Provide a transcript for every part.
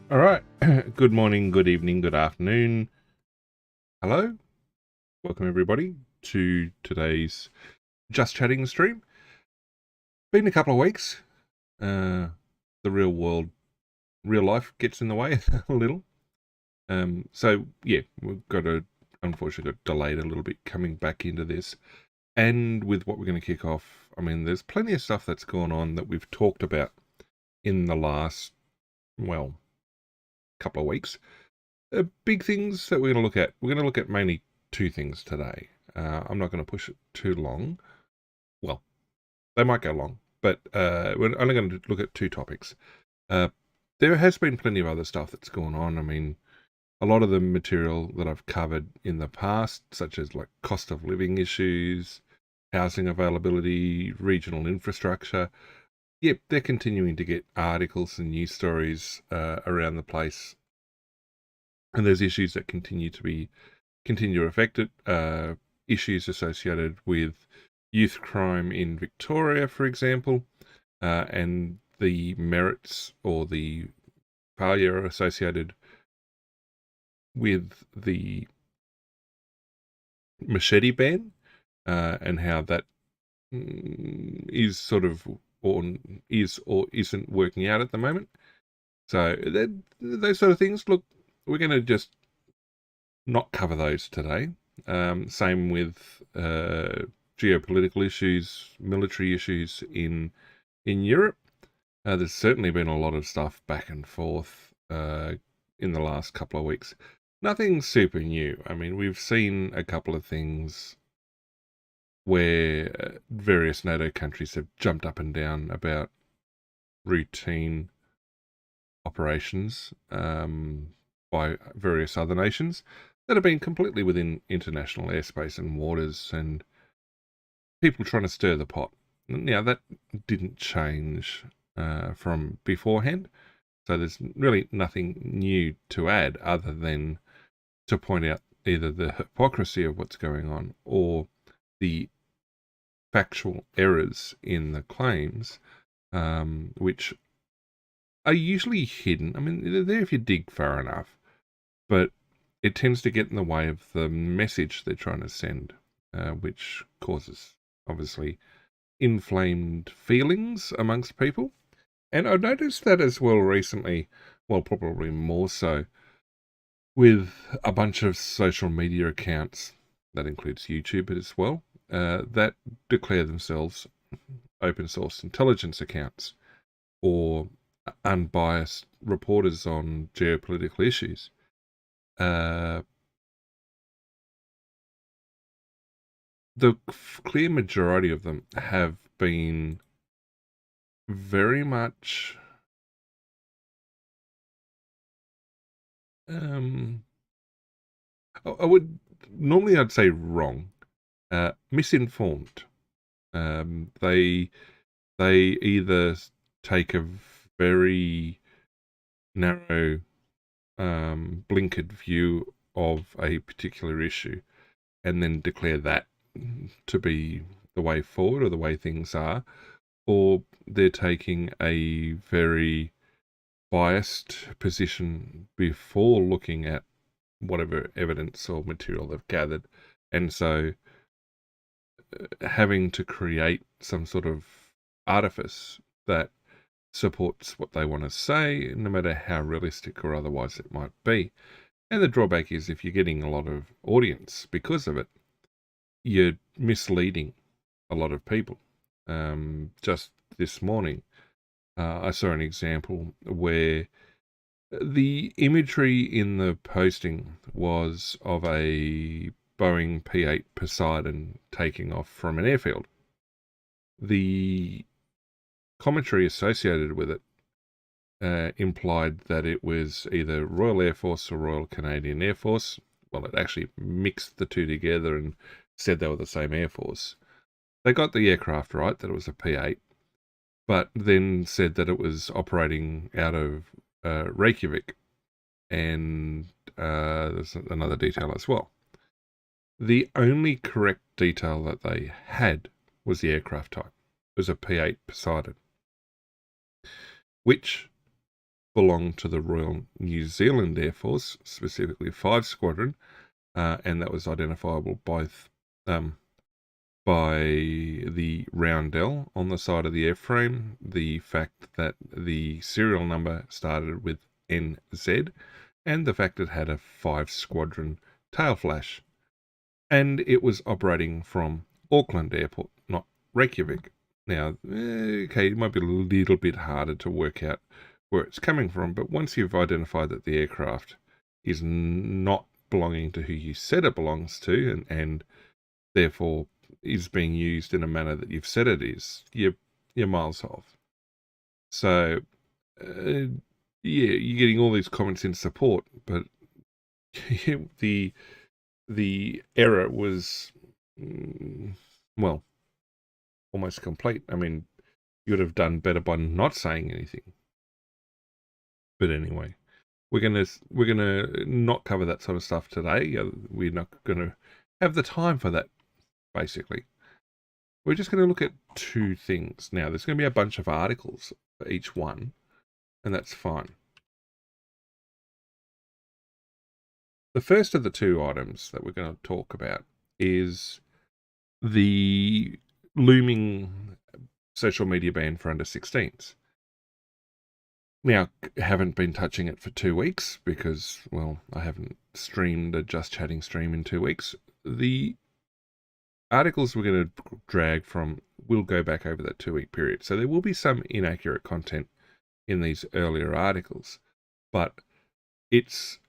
All right. Good morning, good evening, good afternoon. Hello. Welcome, everybody, to today's Just Chatting stream. Been a couple of weeks. The real world, real life gets in the way a little. Yeah, unfortunately, got delayed a little bit coming back into this. And with what we're going to kick off, I mean, there's plenty of stuff that's gone on that we've talked about in the last, couple of weeks. Big things that we're going to look at. We're going to look at mainly two things today. I'm not going to push it too long. Well, they might go long, but we're only going to look at two topics. There has been plenty of other stuff that's gone on. I mean, a lot of the material that I've covered in the past, such as like cost of living issues, housing availability, regional infrastructure, yep, they're continuing to get articles and news stories around the place. And there's issues that continue to affect it. Issues associated with youth crime in Victoria, for example, and the merits or the failure associated with the machete ban, and how that is sort of or isn't working out at the moment. So those sort of things. Look, we're going to just not cover those today. Same with geopolitical issues, military issues in Europe. There's certainly been a lot of stuff back and forth in the last couple of weeks. Nothing super new. I mean, we've seen a couple of things where various NATO countries have jumped up and down about routine operations by various other nations that have been completely within international airspace and waters, and people trying to stir the pot. Now, that didn't change from beforehand, so there's really nothing new to add other than to point out either the hypocrisy of what's going on or the factual errors in the claims, which are usually hidden. I mean, they're there if you dig far enough, but it tends to get in the way of the message they're trying to send, which causes, obviously, inflamed feelings amongst people. And I've noticed that as well recently, well, probably more so, with a bunch of social media accounts, that includes YouTube as well, that declare themselves open source intelligence accounts or unbiased reporters on geopolitical issues. The clear majority of them have been very much I'd say wrong, misinformed. They either take a very narrow, blinkered view of a particular issue and then declare that to be the way forward or the way things are, or they're taking a very biased position before looking at whatever evidence or material they've gathered, and so having to create some sort of artifice that supports what they want to say, no matter how realistic or otherwise it might be. And the drawback is if you're getting a lot of audience because of it, you're misleading a lot of people. Just this morning, I saw an example where the imagery in the posting was of a Boeing P-8 Poseidon taking off from an airfield. The commentary associated with it implied that it was either Royal Air Force or Royal Canadian Air Force. Well, it actually mixed the two together and said they were the same Air Force. They got the aircraft right, that it was a P-8, but then said that it was operating out of Reykjavik, and there's another detail as well. The only correct detail that they had was the aircraft type. It was a P-8 Poseidon, which belonged to the Royal New Zealand Air Force, specifically 5 Squadron, and that was identifiable by the roundel on the side of the airframe, the fact that the serial number started with NZ, and the fact it had a 5 Squadron tail flash. And it was operating from Auckland Airport, not Reykjavik. Now, okay, it might be a little bit harder to work out where it's coming from, but once you've identified that the aircraft is not belonging to who you said it belongs to, and therefore is being used in a manner that you've said it is, you're miles off. So, yeah, you're getting all these comments in support, but the error was, well, almost complete. I mean, you would have done better by not saying anything. But anyway, we're gonna not cover that sort of stuff today. We're not gonna have the time for that. Basically, we're just going to look at 2 things now. There's going to be a bunch of articles for each one, and that's fine. The first of the 2 items that we're going to talk about is the looming social media ban for under 16s. Now, I haven't been touching it for 2 weeks because, well, I haven't streamed a Just Chatting stream in 2 weeks. The articles we're going to drag from will go back over that 2-week period. So there will be some inaccurate content in these earlier articles, but it's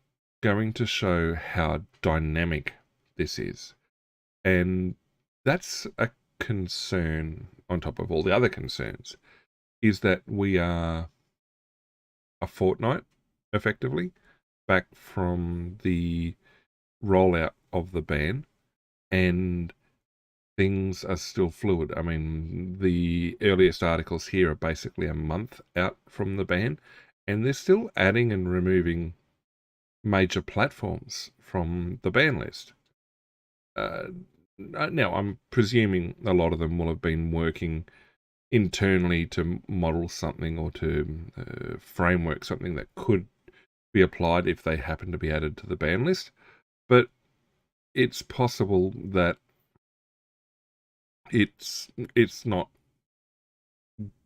going to show how dynamic this is. And that's a concern on top of all the other concerns, is that we are a fortnight, effectively, back from the rollout of the ban, and things are still fluid. I mean, the earliest articles here are basically a month out from the ban, and they're still adding and removing major platforms from the ban list. Now, I'm presuming a lot of them will have been working internally to model something or to framework something that could be applied if they happen to be added to the ban list. But it's possible that it's not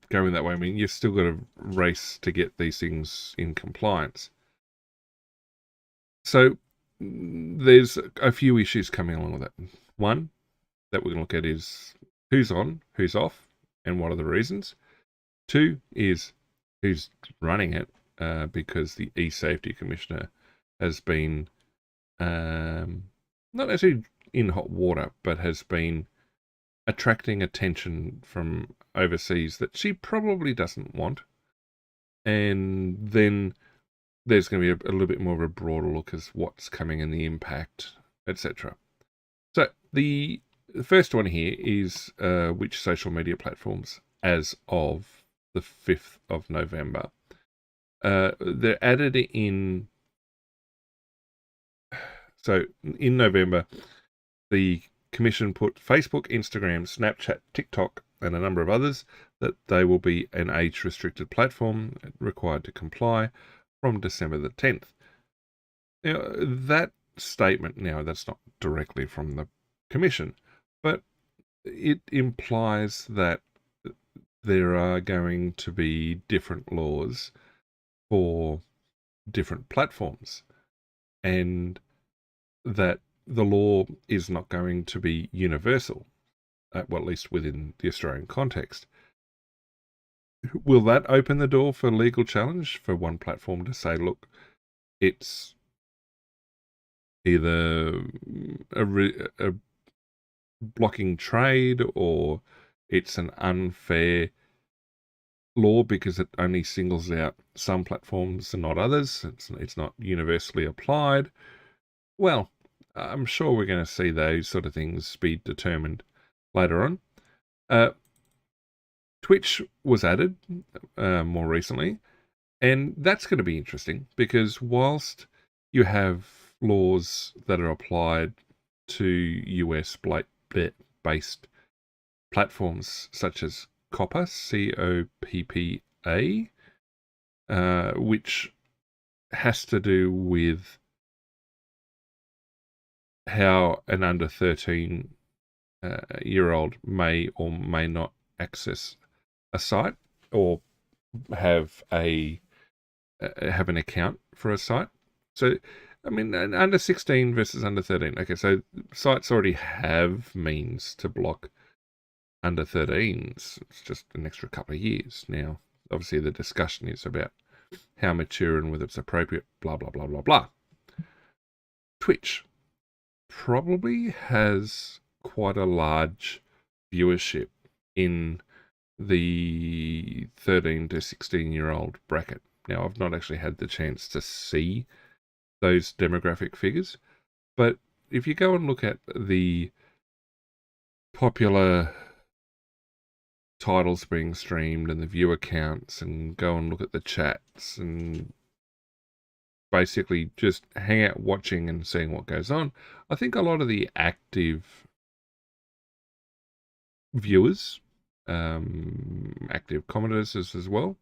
going that way. I mean, you've still got to race to get these things in compliance. So there's a few issues coming along with that. One that we're going to look at is who's on, who's off, and what are the reasons. 2 is who's running it, because the e-safety commissioner has been not necessarily in hot water, but has been attracting attention from overseas that she probably doesn't want. And then there's going to be a little bit more of a broader look as what's coming and the impact, etc. So the first one here is which social media platforms, as of the 5th of November, they're added in. So in November, the Commission put Facebook, Instagram, Snapchat, TikTok, and a number of others that they will be an age-restricted platform required to comply from December the 10th. Now, that statement, now that's not directly from the Commission, but it implies that there are going to be different laws for different platforms, and that the law is not going to be universal, well, at least within the Australian context. Will that open the door for legal challenge for one platform to say, look, it's either a blocking trade or it's an unfair law because it only singles out some platforms and not others. It's not universally applied. Well, I'm sure we're going to see those sort of things be determined later on. Twitch was added more recently, and that's going to be interesting because whilst you have laws that are applied to US-based platforms such as COPPA, COPPA, which has to do with how an under 13 year old may or may not access a site or have an account for a site. So, I mean, under 16 versus under 13. Okay, so sites already have means to block under 13s. It's just an extra couple of years. Now, obviously, the discussion is about how mature and whether it's appropriate, blah, blah, blah, blah, blah. Twitch probably has quite a large viewership in the 13 to 16-year-old bracket. Now, I've not actually had the chance to see those demographic figures, but if you go and look at the popular titles being streamed and the viewer counts and go and look at the chats and basically just hang out watching and seeing what goes on, I think a lot of the active viewers, active commenters as well,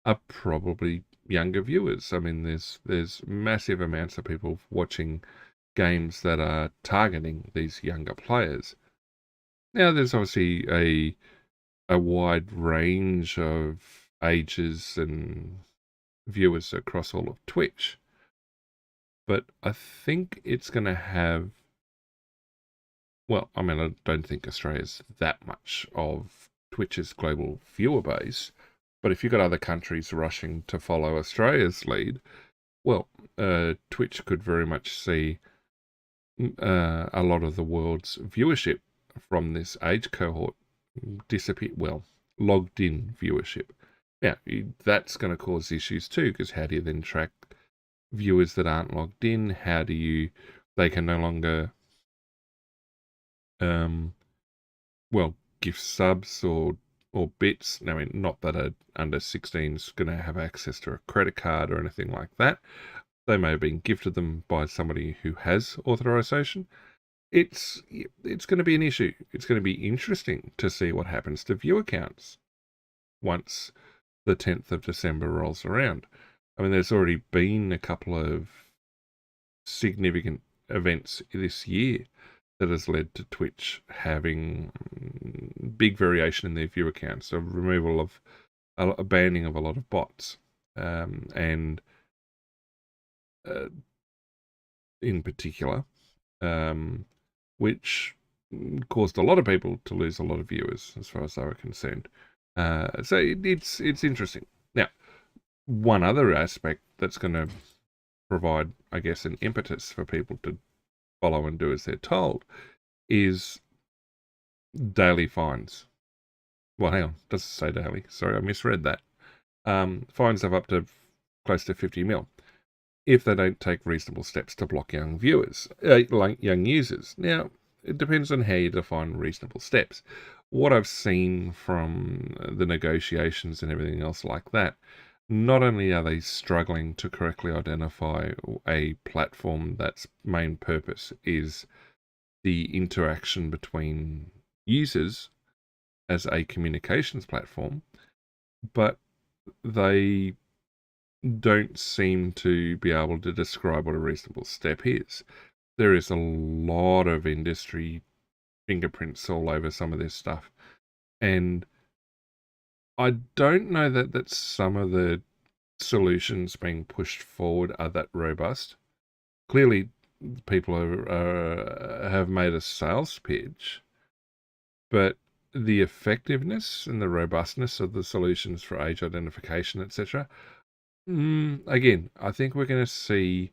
are probably younger viewers. I mean, there's massive amounts of people watching games that are targeting these younger players. Now, there's obviously a wide range of ages and viewers across all of Twitch, but I think it's going to have, well, I mean, I don't think Australia's that much of Twitch's global viewer base, but if you've got other countries rushing to follow Australia's lead, well, Twitch could very much see a lot of the world's viewership from this age cohort disappear. Well, logged in viewership. Now, that's going to cause issues too, because how do you then track viewers that aren't logged in? How do you, they can no longer, gift subs or bits. I mean, not that a under 16 is going to have access to a credit card or anything like that. They may have been gifted them by somebody who has authorization. It's going to be an issue. It's going to be interesting to see what happens to viewer counts once the 10th of December rolls around. I mean, there's already been a couple of significant events this year that has led to Twitch having big variation in their viewer counts. So removal of a banning of a lot of bots, and in particular, which caused a lot of people to lose a lot of viewers as far as they were concerned. So it's interesting. Now, one other aspect that's going to provide, I guess, an impetus for people to follow and do as they're told is daily fines. Well, hang on, does it say daily? Sorry, I misread that. Fines of up to close to 50 mil if they don't take reasonable steps to block young viewers, like young users. Now, it depends on how you define reasonable steps. What I've seen from the negotiations and everything else like that, not only are they struggling to correctly identify a platform that's main purpose is the interaction between users as a communications platform, but they don't seem to be able to describe what a reasonable step is. There is a lot of industry fingerprints all over some of this stuff, and I don't know that some of the solutions being pushed forward are that robust. Clearly, people have made a sales pitch, but the effectiveness and the robustness of the solutions for age identification, etc. Again, I think we're going to see,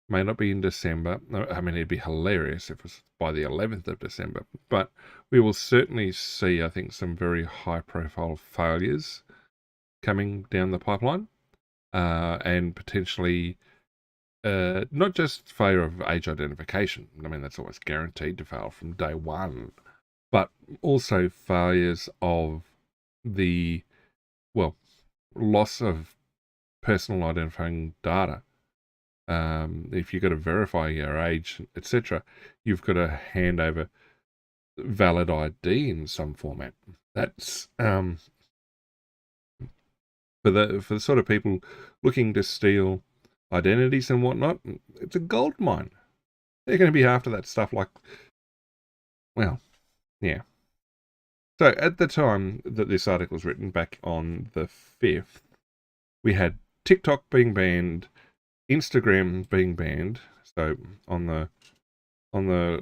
may not be in December. I mean, it'd be hilarious if it was by the 11th of December, but we will certainly see, I think, some very high-profile failures coming down the pipeline, and potentially not just failure of age identification. I mean, that's always guaranteed to fail from day one, but also failures of the, well, loss of personal identifying data. If you've got to verify your age, etc., you've got to hand over valid ID in some format. That's for the sort of people looking to steal identities and whatnot, it's a gold mine. They're going to be after that stuff like, well, yeah. So at the time that this article was written, back on the 5th, we had TikTok being banned, Instagram being banned, so on the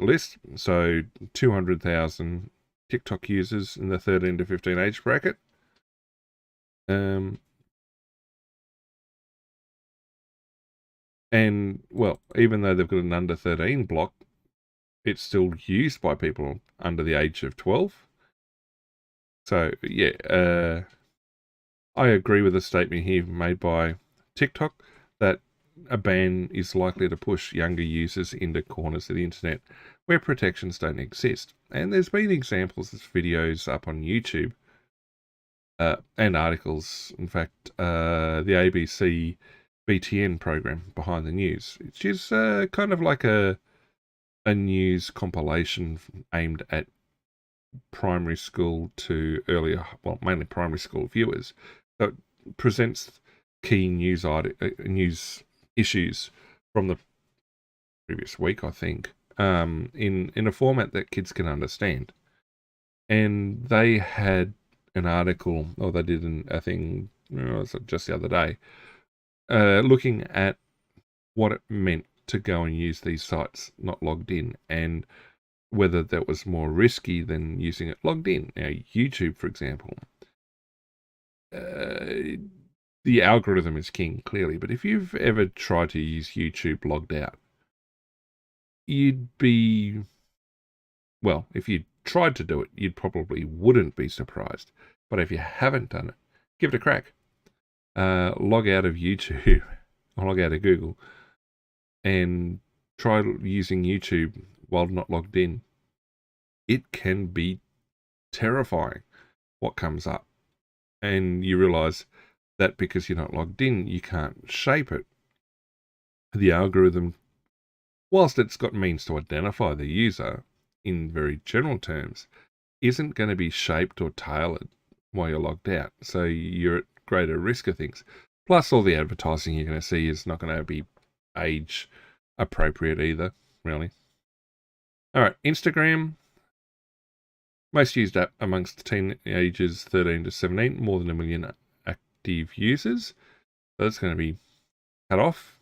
list, so 200,000 TikTok users in the 13 to 15 age bracket. And, well, even though they've got an under 13 block, it's still used by people under the age of 12. So, yeah, I agree with the statement here made by TikTok that a ban is likely to push younger users into corners of the internet where protections don't exist. And there's been examples of videos up on YouTube and articles. In fact, the ABC BTN program, Behind the News, which is kind of like a news compilation aimed at primary school to earlier, well, mainly primary school viewers. So it presents key news issues from the previous week, I think, in a format that kids can understand. And they had an article, or they did a thing just the other day, looking at what it meant to go and use these sites not logged in, and whether that was more risky than using it logged in. Now, YouTube, for example, the algorithm is king, clearly, but if you've ever tried to use YouTube logged out, you'd be, well, if you tried to do it, you probably wouldn't be surprised. But if you haven't done it, give it a crack. Log out of YouTube, or log out of Google, and try using YouTube while not logged in. It can be terrifying what comes up. And you realize that because you're not logged in, you can't shape it. The algorithm, whilst it's got means to identify the user in very general terms, isn't going to be shaped or tailored while you're logged out. So you're at greater risk of things. Plus, all the advertising you're going to see is not going to be age appropriate either, really. All right, Instagram, most used app amongst teenagers 13 to 17, more than 1 million active users. So that's going to be cut off.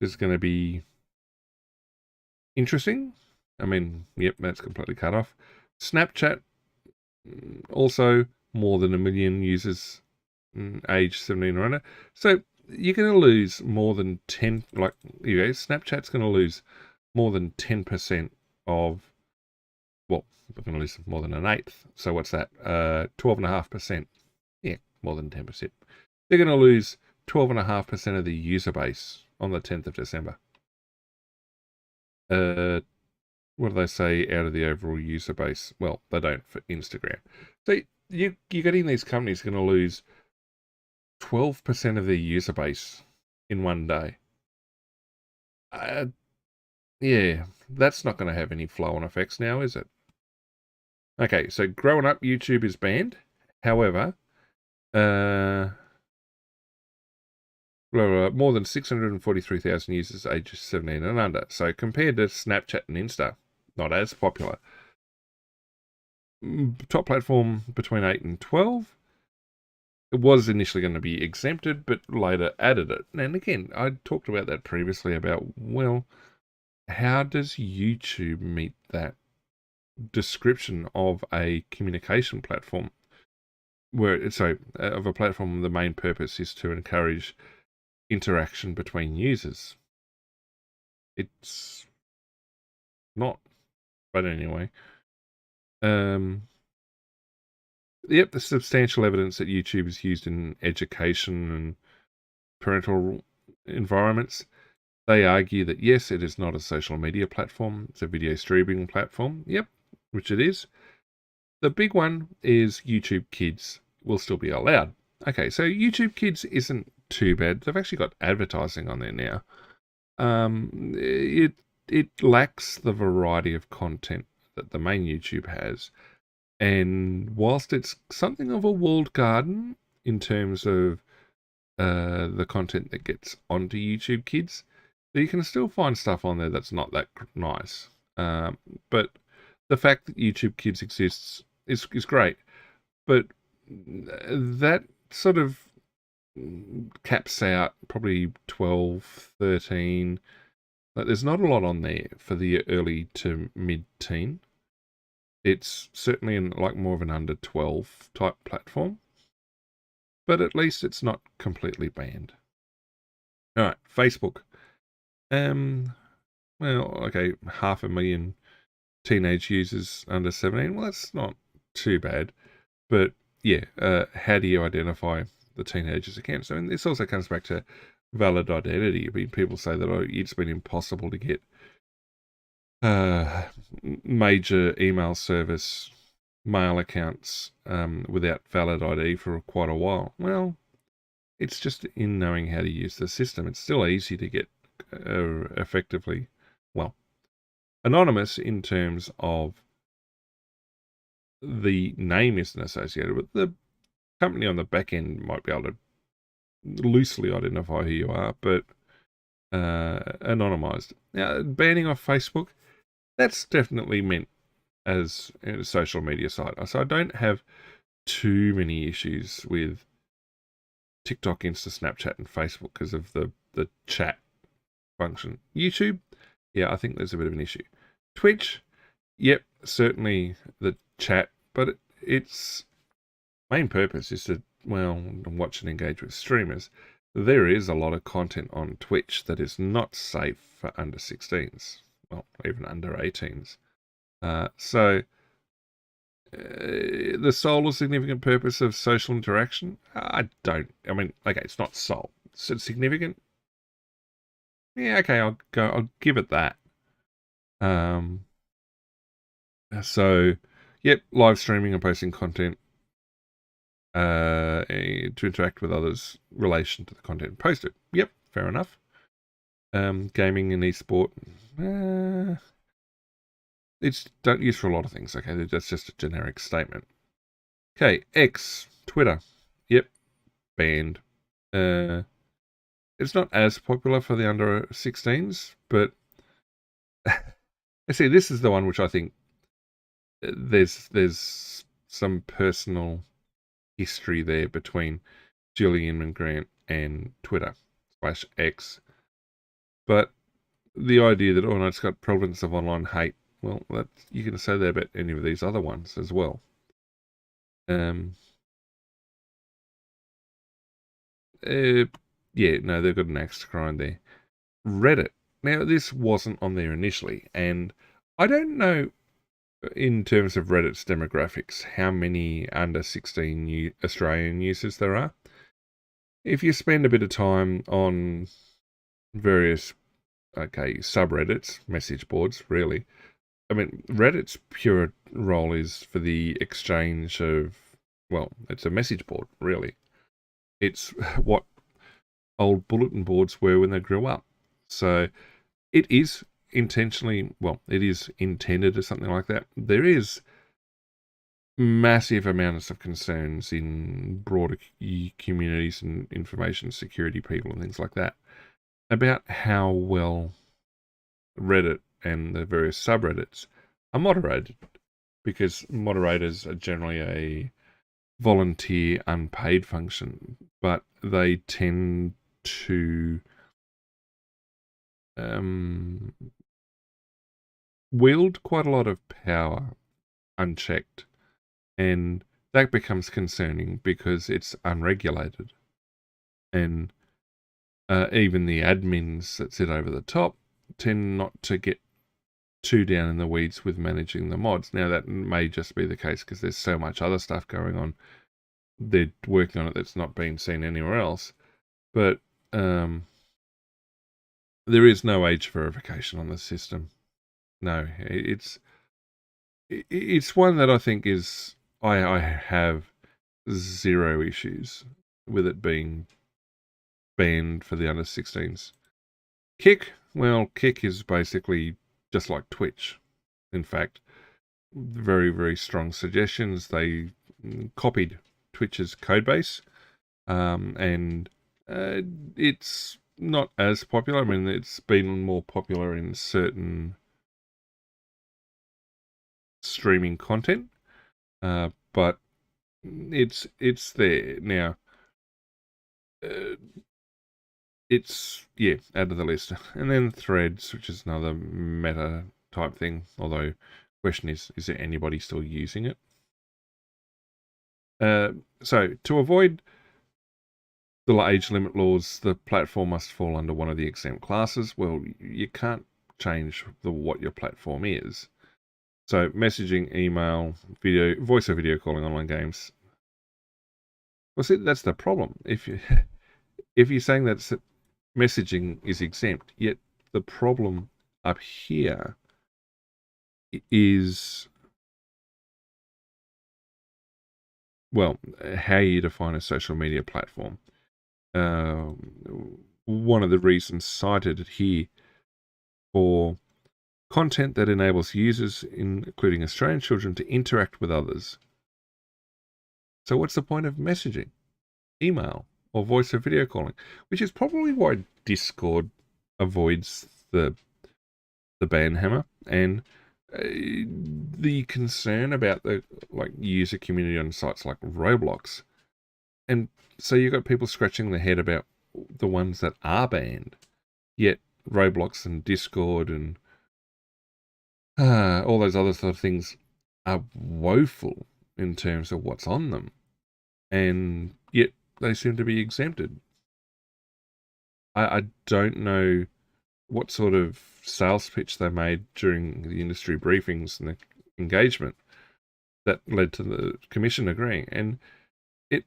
It's going to be interesting. I mean, yep, that's completely cut off. Snapchat, also more than 1 million users age 17 or under. So you're going to lose more than 10, like, Snapchat's going to lose more than 10% of, well, we're going to lose more than an eighth. So what's that? 12.5%. Yeah, more than 10%. They're going to lose 12.5% of the user base on the 10th of December. What do they say out of the overall user base? Well, they don't for Instagram. So you're getting these companies going to lose 12% of their user base in one day. Yeah, that's not going to have any flow-on effects now, is it? Okay, so growing up, YouTube is banned. However, more than 643,000 users ages 17 and under. So compared to Snapchat and Insta, not as popular. Top platform between 8 and 12. It was initially going to be exempted, but later added it. And again, I talked about that previously about, well, how does YouTube meet that description of a communication platform? Of a platform, the main purpose is to encourage interaction between users. It's not, but anyway. Yep, there's substantial evidence that YouTube is used in education and parental environments. They argue that yes, it is not a social media platform, it's a video streaming platform. Yep, which it is. The big one is YouTube Kids will still be allowed. Okay, so YouTube Kids isn't too bad. They've actually got advertising on there now. It lacks the variety of content that the main YouTube has. And whilst it's something of a walled garden in terms of the content that gets onto YouTube Kids. You can still find stuff on there that's not that nice. But the fact that YouTube Kids exists is great. But that sort of caps out probably 12, 13. Like, there's not a lot on there for the early to mid-teen. It's certainly like more of an under 12 type platform. But at least it's not completely banned. All right, Facebook. Well, okay, 500,000 teenage users under 17. Well, that's not too bad. But yeah, how do you identify the teenagers again? So this also comes back to valid identity. I mean, people say that it's been impossible to get major email service mail accounts without valid ID for quite a while. Well, it's just in knowing how to use the system. It's still easy to get effectively, well, anonymous in terms of the name isn't associated with the company on the back end might be able to loosely identify who you are, but anonymized. Now, banning off Facebook, that's definitely meant as a social media site. So I don't have too many issues with TikTok, Insta, Snapchat, and Facebook because of the chat function. YouTube, yeah, I think there's a bit of an issue. Twitch, yep, certainly the chat, but its main purpose is to, well, watch and engage with streamers. There is a lot of content on Twitch that is not safe for under 16s, well, even under 18s. So the sole or significant purpose of social interaction, I mean, okay, it's not sole. Is it significant? Yeah, okay, I'll give it that. So, yep, live streaming and posting content to interact with others in relation to the content posted. Yep, fair enough. Gaming and esport, it's don't use for a lot of things. Okay, that's just a generic statement. Okay, X, Twitter, yep, banned. It's not as popular for the under 16s, but I see this is the one which I think there's some personal history there between Gillian Grant and Twitter / X. But the idea that, oh no, it's got prevalence of online hate, well, you can say that about any of these other ones as well. Yeah, no, they've got an axe to grind there. Reddit. Now, this wasn't on there initially, and I don't know, in terms of Reddit's demographics, how many under 16 Australian users there are. If you spend a bit of time on various, subreddits, message boards, really, I mean, Reddit's pure role is for the exchange of, well, it's a message board, really. It's what old bulletin boards were when they grew up. So it is intentionally, well, it is intended as something like that. There is massive amounts of concerns in broader communities and information security people and things like that about how well Reddit and the various subreddits are moderated, because moderators are generally a volunteer unpaid function, but they tend to wield quite a lot of power unchecked, and that becomes concerning because it's unregulated, and even the admins that sit over the top tend not to get too down in the weeds with managing the mods. Now, that may just be the case because there's so much other stuff going on. They're working on it that's not being seen anywhere else. But there is no age verification on the system. No, it's one that I think is, I have zero issues with it being banned for the under 16s. Kick, well, Kick is basically just like Twitch. In fact, very, very strong suggestions. They copied Twitch's codebase and it's not as popular. I mean, it's been more popular in certain streaming content, but it's there now. It's out of the list, and then Threads, which is another meta type thing. Although, question is there anybody still using it? So to avoid the age limit laws, the platform must fall under one of the exempt classes. Well, you can't change what your platform is. So messaging, email, video, voice or video calling, online games. Well, see, that's the problem. If you're saying that messaging is exempt, yet the problem up here is, well, how you define a social media platform. One of the reasons cited here for content that enables users, including Australian children, to interact with others. So what's the point of messaging, email, or voice or video calling? Which is probably why Discord avoids the ban hammer, and the concern about the user community on sites like Roblox. And so you've got people scratching their head about the ones that are banned, yet Roblox and Discord and all those other sort of things are woeful in terms of what's on them, and yet they seem to be exempted. I don't know what sort of sales pitch they made during the industry briefings and the engagement that led to the commission agreeing. And it,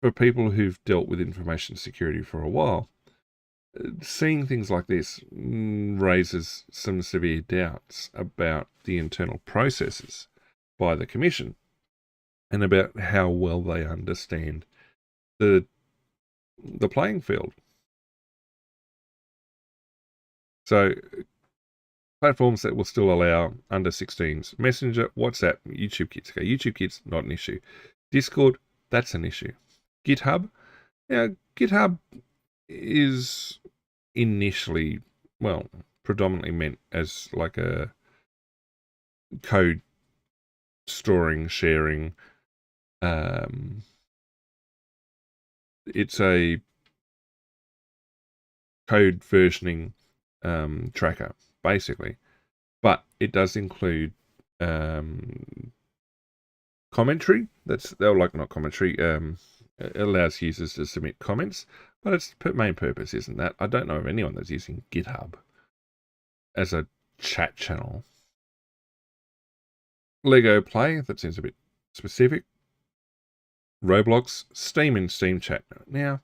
for people who've dealt with information security for a while, seeing things like this raises some severe doubts about the internal processes by the commission and about how well they understand the playing field. So platforms that will still allow under 16s: Messenger, WhatsApp, YouTube Kids. Okay, YouTube Kids, not an issue. Discord, that's an issue. GitHub, GitHub is initially, predominantly meant as like a code storing, sharing. It's a code versioning tracker, basically. But it does include commentary. Not commentary. It allows users to submit comments, but its main purpose isn't that. I don't know of anyone that's using GitHub as a chat channel. Lego Play, that seems a bit specific. Roblox, Steam and Steam Chat. Now,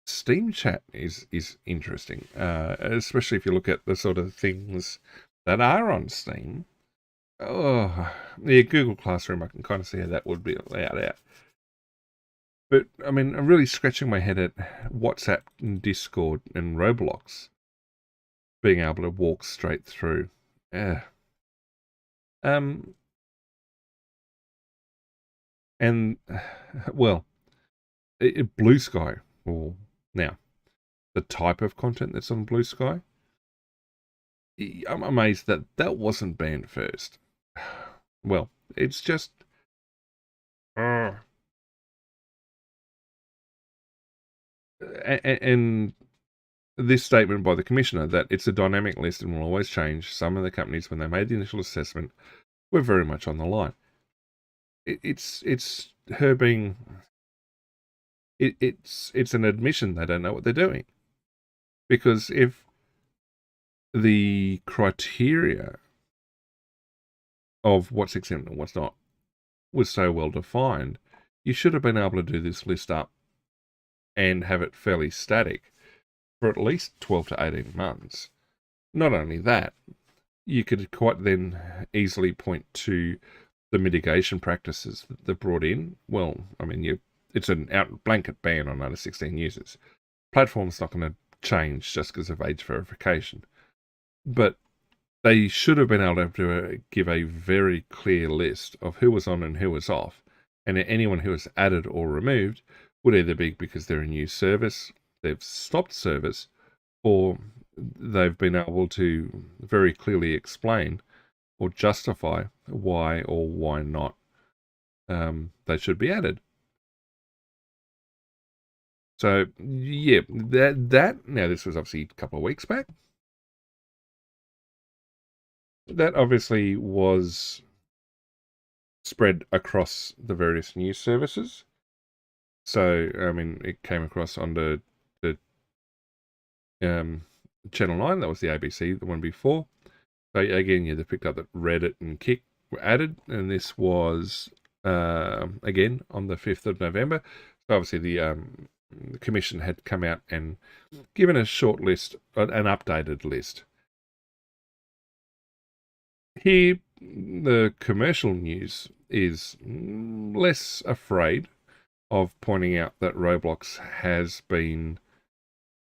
Steam Chat is interesting, especially if you look at the sort of things that are on Steam. Oh, yeah, Google Classroom, I can kind of see how that would be allowed out. But, I mean, I'm really scratching my head at WhatsApp and Discord and Roblox being able to walk straight through. Yeah. And, well, Blue Sky. Well, now, the type of content that's on Blue Sky, I'm amazed that wasn't banned first. Well, it's just... And this statement by the Commissioner that it's a dynamic list and will always change. Some of the companies, when they made the initial assessment, were very much on the line. It's her being... It's an admission they don't know what they're doing. Because if the criteria of what's exempt and what's not was so well defined, you should have been able to do this list up and have it fairly static for at least 12 to 18 months. Not only that, you could quite then easily point to the mitigation practices that they've brought in. Well, I mean, it's an blanket ban on under 16 users. Platform's not going to change just because of age verification. But they should have been able to give a very clear list of who was on and who was off. And anyone who was added or removed would either be because they're a new service, they've stopped service, or they've been able to very clearly explain or justify why or why not they should be added. So yeah, that now this was obviously a couple of weeks back. That obviously was spread across the various news services. So I mean, it came across onto the Channel 9. That was the ABC, the one before. So again, yeah, they picked up that Reddit and Kick were added, and this was again on the 5th of November. So obviously the commission had come out and given a short list, an updated list. Here, the commercial news is less afraid of pointing out that Roblox has been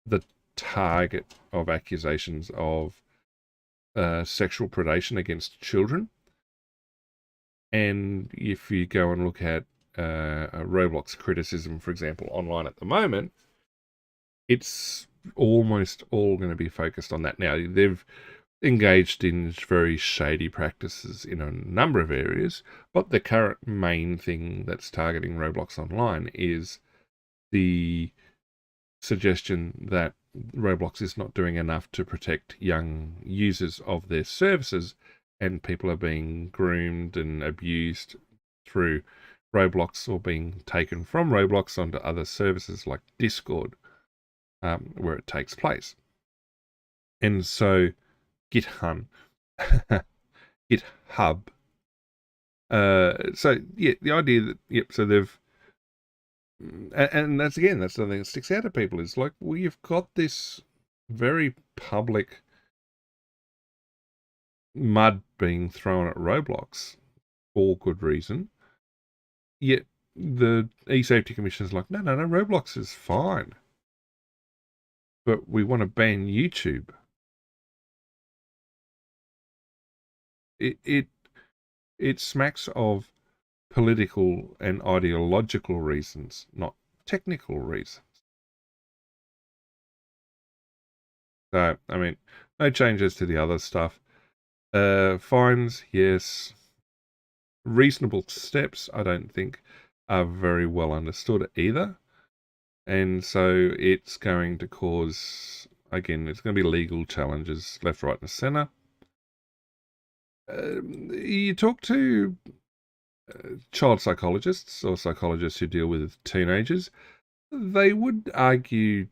the target of accusations of sexual predation against children. And if you go and look at Roblox criticism, for example, online at the moment, it's almost all going to be focused on that. Now, they've engaged in very shady practices in a number of areas, but the current main thing that's targeting Roblox Online is the suggestion that Roblox is not doing enough to protect young users of their services, and people are being groomed and abused through Roblox or being taken from Roblox onto other services like Discord, where it takes place. And so GitHub, GitHub. So yeah, the idea that so they've, and that's again, that's something that sticks out to people is like, well, you've got this very public mud being thrown at Roblox for good reason, yet the eSafety Commission is like, no, Roblox is fine, but we want to ban YouTube. It smacks of political and ideological reasons, not technical reasons. So, I mean, no changes to the other stuff. Fines, yes. Reasonable steps, I don't think, are very well understood either. And so it's going to cause, again, it's going to be legal challenges left, right, and centre. You talk to child psychologists or psychologists who deal with teenagers, they would argue,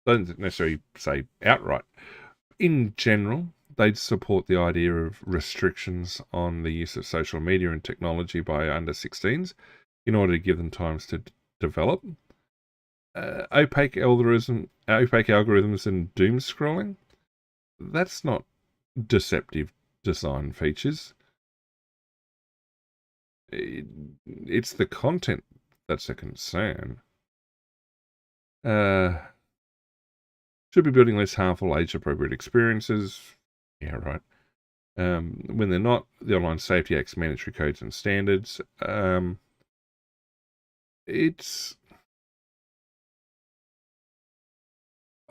don't necessarily say outright, in general, they'd support the idea of restrictions on the use of social media and technology by under 16s in order to give them times to develop. Opaque algorithms and doom scrolling, that's not deceptive design features. It's the content that's a concern. Should be building less harmful, age-appropriate experiences. Yeah, right. When they're not, the Online Safety Act's mandatory codes and standards. It's...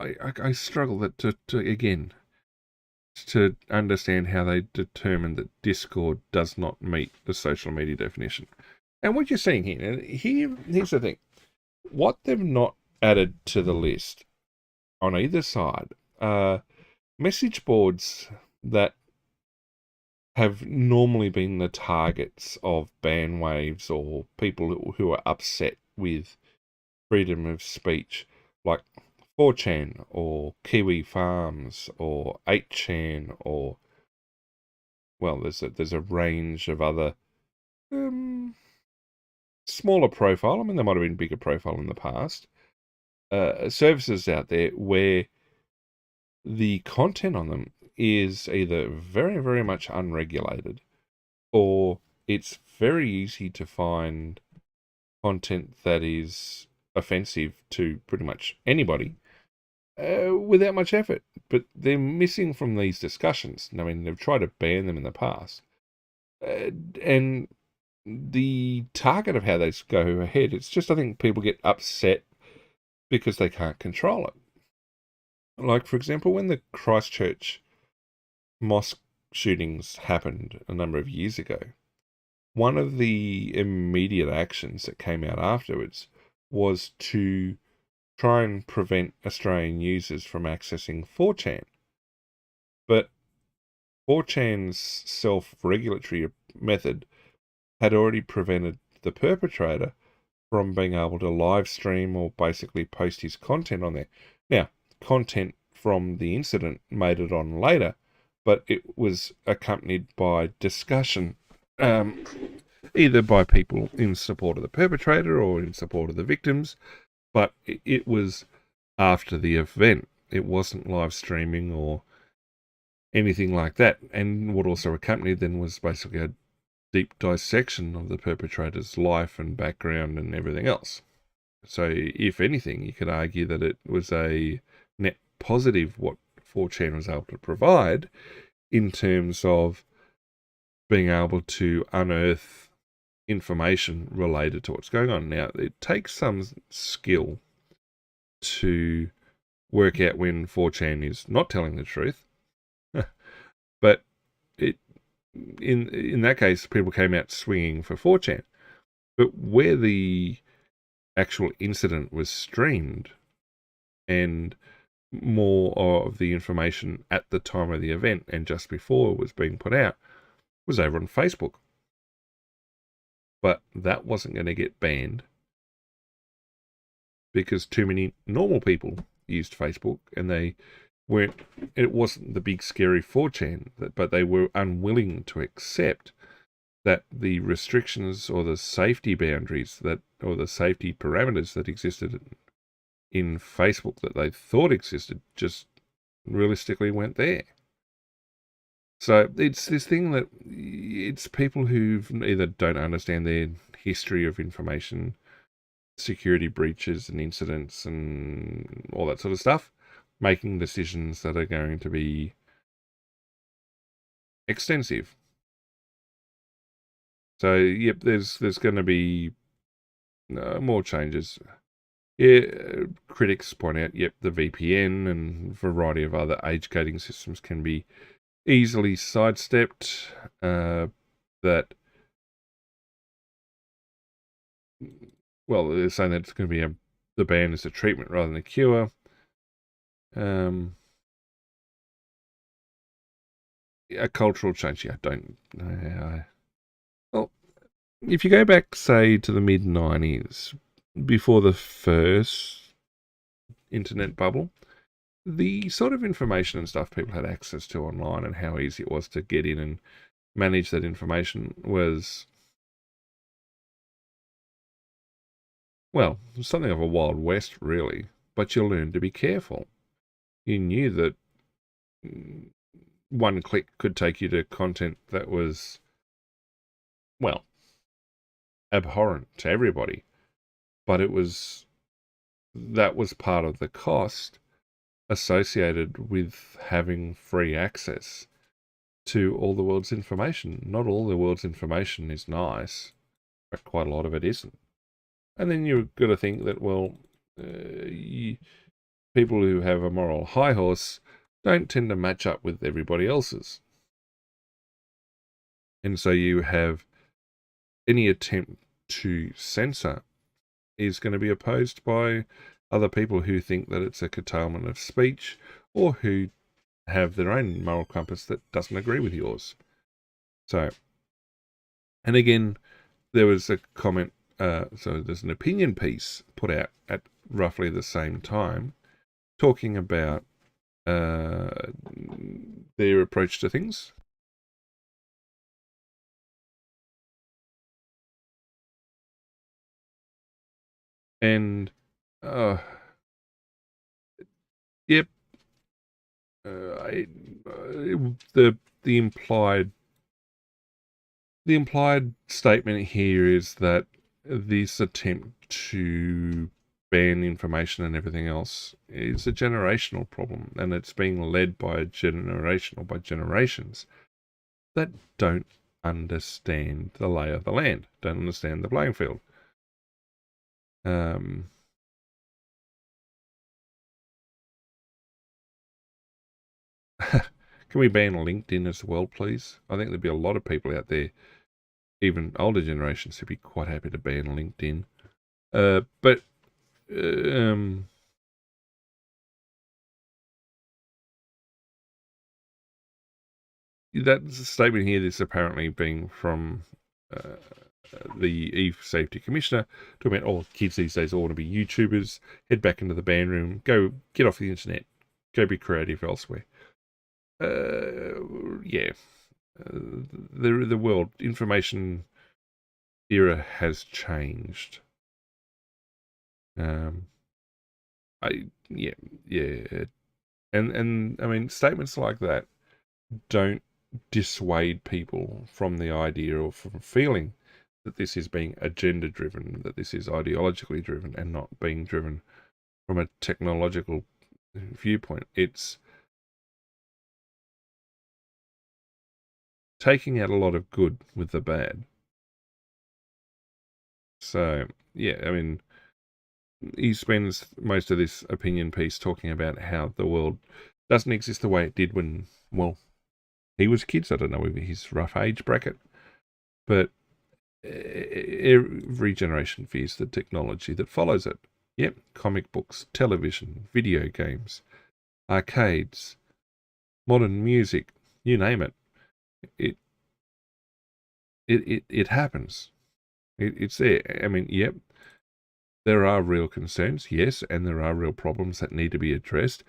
I struggle to again, to understand how they determine that Discord does not meet the social media definition. And what you're seeing here, and here's the thing. What they've not added to the list on either side are message boards that have normally been the targets of ban waves or people who are upset with freedom of speech, like 4chan or Kiwi Farms or 8chan or, well, there's a range of other smaller profile. I mean, they might have been bigger profile in the past. Services out there where the content on them is either very, very much unregulated, or it's very easy to find content that is offensive to pretty much anybody without much effort. But they're missing from these discussions. I mean, they've tried to ban them in the past. And the target of how they go ahead. It's just, I think people get upset because they can't control it. Like, for example, when the Christchurch mosque shootings happened a number of years ago, one of the immediate actions that came out afterwards was to try and prevent Australian users from accessing 4chan. But 4chan's self-regulatory method had already prevented the perpetrator from being able to live stream or basically post his content on there. Now, content from the incident made it on later, but it was accompanied by discussion, either by people in support of the perpetrator or in support of the victims, but it was after the event. It wasn't live streaming or anything like that. And what also accompanied then was basically a deep dissection of the perpetrator's life and background and everything else. So if anything, you could argue that it was a net positive what 4chan was able to provide in terms of being able to unearth information related to what's going on. Now, it takes some skill to work out when 4chan is not telling the truth, but in that case, people came out swinging for 4chan. But where the actual incident was streamed and more of the information at the time of the event and just before it was being put out was over on Facebook. But that wasn't going to get banned because too many normal people used Facebook, and it wasn't the big scary 4chan, but they were unwilling to accept that the restrictions or the safety boundaries or the safety parameters that existed in Facebook that they thought existed just realistically weren't there. So it's this thing that it's people who either don't understand their history of information, security breaches and incidents and all that sort of stuff, making decisions that are going to be extensive. So, yep, there's going to be more changes. Yeah, critics point out, yep, the VPN and a variety of other age gating systems can be easily sidestepped. That, well, they're saying that it's going to be the ban is a treatment rather than a cure. A cultural change, yeah, don't know. Well, if you go back, say, to the mid-90s, before the first internet bubble, the sort of information and stuff people had access to online and how easy it was to get in and manage that information was, well, something of a Wild West, really. But you learned to be careful. You knew that one click could take you to content that was, well, abhorrent to everybody. But that was part of the cost associated with having free access to all the world's information. Not all the world's information is nice, but quite a lot of it isn't. And then you've got to think that, well, people who have a moral high horse don't tend to match up with everybody else's. And so you have any attempt to censor is going to be opposed by other people who think that it's a curtailment of speech or who have their own moral compass that doesn't agree with yours. So, and again, there was a comment, so there's an opinion piece put out at roughly the same time talking about their approach to things. And, yep, the implied statement here is that this attempt to ban information and everything else is a generational problem, and it's being led by generations that don't understand the lay of the land, don't understand the playing field. Can we ban LinkedIn as well, please? I think there'd be a lot of people out there, even older generations, who'd be quite happy to ban LinkedIn. But that's a statement here that's apparently being from the E-Safety Commissioner, talking about all kids these days all want to be YouTubers, head back into the band room, go get off the internet, go be creative elsewhere. Yeah. The world information era has changed. Yeah, and I mean, statements like that don't dissuade people from the idea or from feeling that this is being agenda driven, that this is ideologically driven and not being driven from a technological viewpoint. It's taking out a lot of good with the bad. So, yeah, I mean, he spends most of this opinion piece talking about how the world doesn't exist the way it did when, well, he was kids. I don't know his rough age bracket, but every generation fears the technology that follows it. Yep, comic books, television, video games, arcades, modern music, you name it. It happens. It's there. I mean, yep, there are real concerns, yes, and there are real problems that need to be addressed.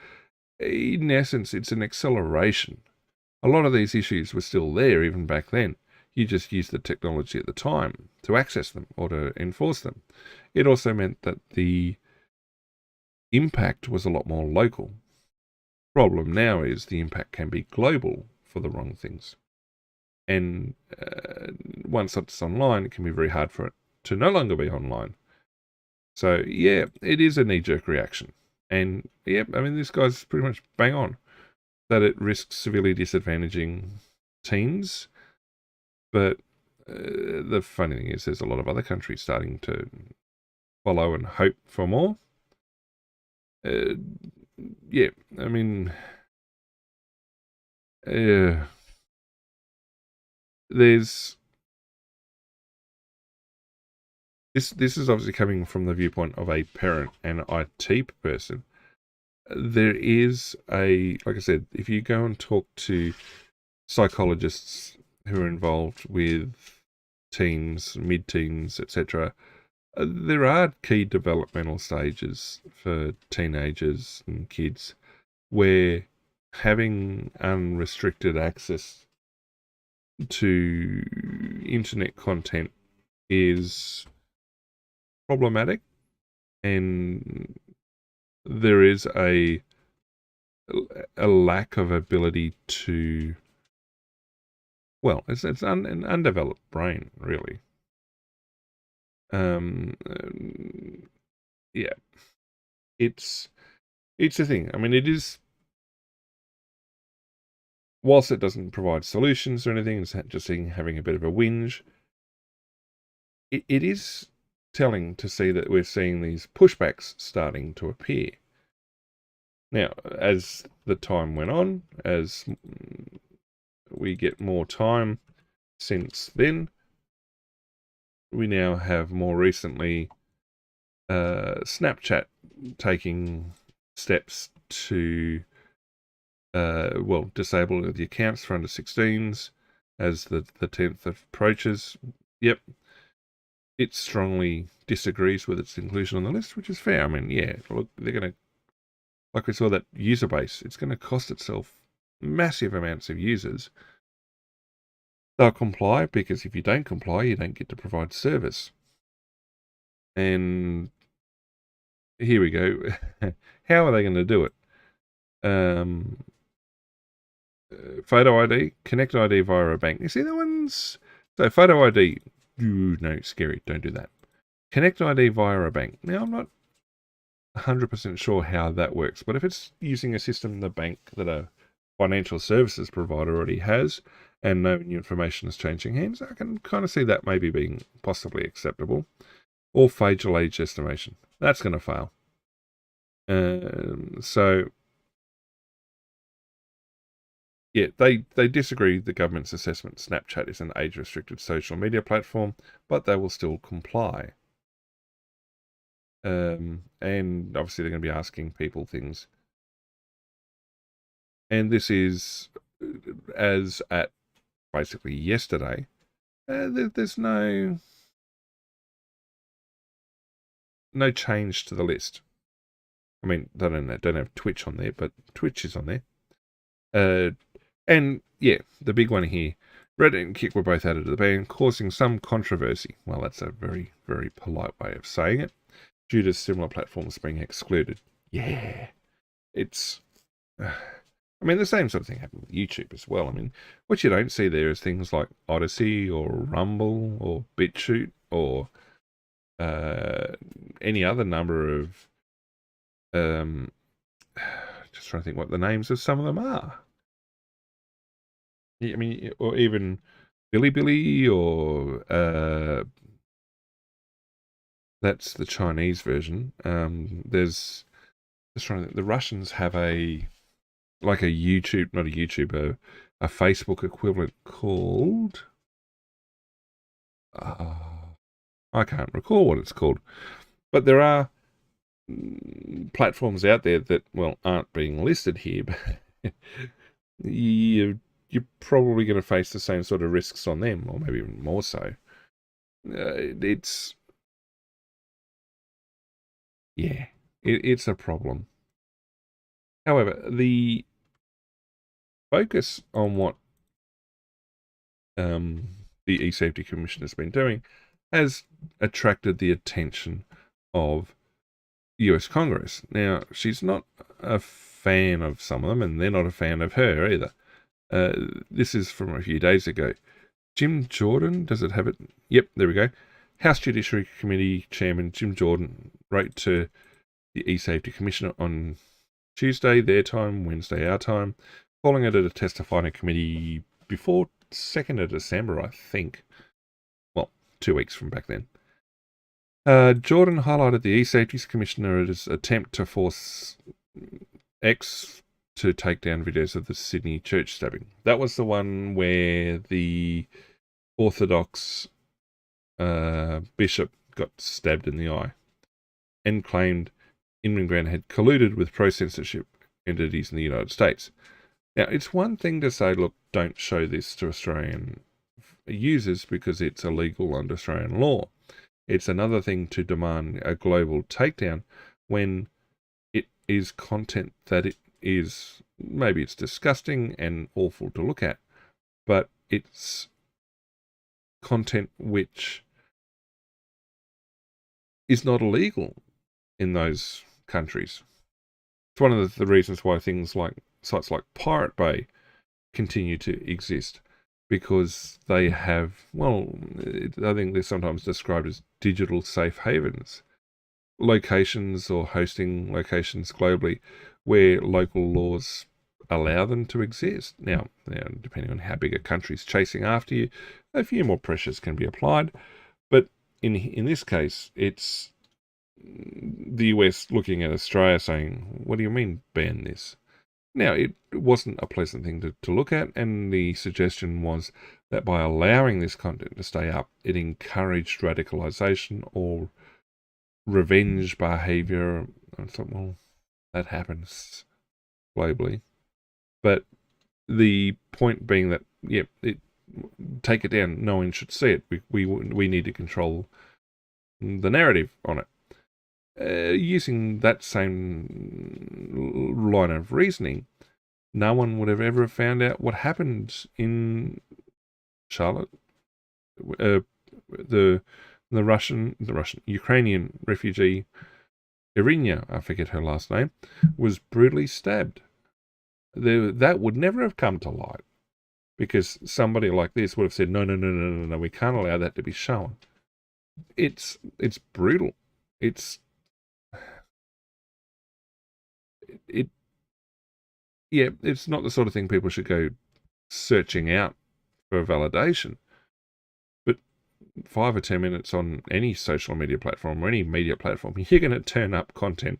In essence, it's an acceleration. A lot of these issues were still there even back then. You just used the technology at the time to access them or to enforce them. It also meant that the impact was a lot more local. Problem now is the impact can be global for the wrong things. And once it's online, it can be very hard for it to no longer be online. So, yeah, it is a knee-jerk reaction. And, yeah, I mean, this guy's pretty much bang on that it risks severely disadvantaging teens. But the funny thing is there's a lot of other countries starting to follow and hope for more. Yeah, I mean, there's... This is obviously coming from the viewpoint of a parent and IT person. There is like I said, if you go and talk to psychologists who are involved with teens, mid-teens, etc., there are key developmental stages for teenagers and kids where having unrestricted access to internet content is problematic, and there is a lack of ability to, well, it's an undeveloped brain, really. Yeah, it's a thing. I mean, it is, whilst it doesn't provide solutions or anything, it's just having a bit of a whinge. It is telling to see that we're seeing these pushbacks starting to appear. Now, as the time went on, as we get more time since then, we now have more recently Snapchat taking steps to, disable the accounts for under 16s as the 10th approaches. Yep. It strongly disagrees with its inclusion on the list, which is fair. I mean, yeah, look, they're going to, like we saw that user base, it's going to cost itself massive amounts of users. They'll comply because if you don't comply, you don't get to provide service. And here we go. How are they going to do it? Photo ID, connect ID via a bank. You see the ones? So photo ID, no, scary, don't do that. Connect ID via a bank. Now, I'm not 100% sure how that works, but if it's using a system in the bank that a financial services provider already has, and no new information is changing hands, I can kind of see that maybe being possibly acceptable. Or facial age estimation. That's going to fail. So, yeah, they disagree with the government's assessment. Snapchat is an age-restricted social media platform, but they will still comply. And obviously they're going to be asking people things. And this is, as at basically yesterday, there's no change to the list. I mean, they don't have Twitch on there, but Twitch is on there. And yeah, the big one here, Reddit and Kick were both added to the ban, causing some controversy. Well, that's a very, very polite way of saying it, due to similar platforms being excluded. Yeah, it's... I mean, the same sort of thing happened with YouTube as well. I mean, what you don't see there is things like Odyssey or Rumble or BitChute or any other number of... just trying to think what the names of some of them are. I mean, or even Bilibili, or that's the Chinese version. There's just trying to think, the Russians have a YouTube, not a YouTube, a Facebook equivalent called. I can't recall what it's called, but there are platforms out there that aren't being listed here, but you're probably going to face the same sort of risks on them, or maybe even more so. It's a problem. However, the focus on what the eSafety Commission has been doing has attracted the attention of US Congress. Now, she's not a fan of some of them, and they're not a fan of her either. This is from a few days ago. Jim Jordan, does it have it? Yep, there we go. House Judiciary Committee Chairman Jim Jordan wrote to the eSafety Commission on Tuesday, their time, Wednesday, our time, calling it to testify in a committee before 2nd of December, I think. Well, 2 weeks from back then. Jordan highlighted the eSafety Commissioner's attempt to force X to take down videos of the Sydney church stabbing. That was the one where the Orthodox bishop got stabbed in the eye, and claimed Imran had colluded with pro-censorship entities in the United States. Now, it's one thing to say, look, don't show this to Australian users because it's illegal under Australian law. It's another thing to demand a global takedown when it is content that it is, maybe it's disgusting and awful to look at, but it's content which is not illegal in those countries. It's one of the reasons why things like sites like Pirate Bay continue to exist, because they have, I think they're sometimes described as digital safe havens, locations or hosting locations globally where local laws allow them to exist. Now, depending on how big a country's chasing after you, a few more pressures can be applied, but in this case, it's the US looking at Australia saying, what do you mean ban this? Now, it wasn't a pleasant thing to look at, and the suggestion was that by allowing this content to stay up, it encouraged radicalization or revenge behavior. I thought, well, that happens globally. But the point being that, take it down. No one should see it. We need to control the narrative on it. Using that same line of reasoning, no one would have ever found out what happened in Charlotte. The Ukrainian refugee Irina, I forget her last name, was brutally stabbed. That would never have come to light, because somebody like this would have said, no, we can't allow that to be shown. It's brutal. It yeah, it's not the sort of thing people should go searching out for validation. But 5 or 10 minutes on any social media platform or any media platform, you're going to turn up content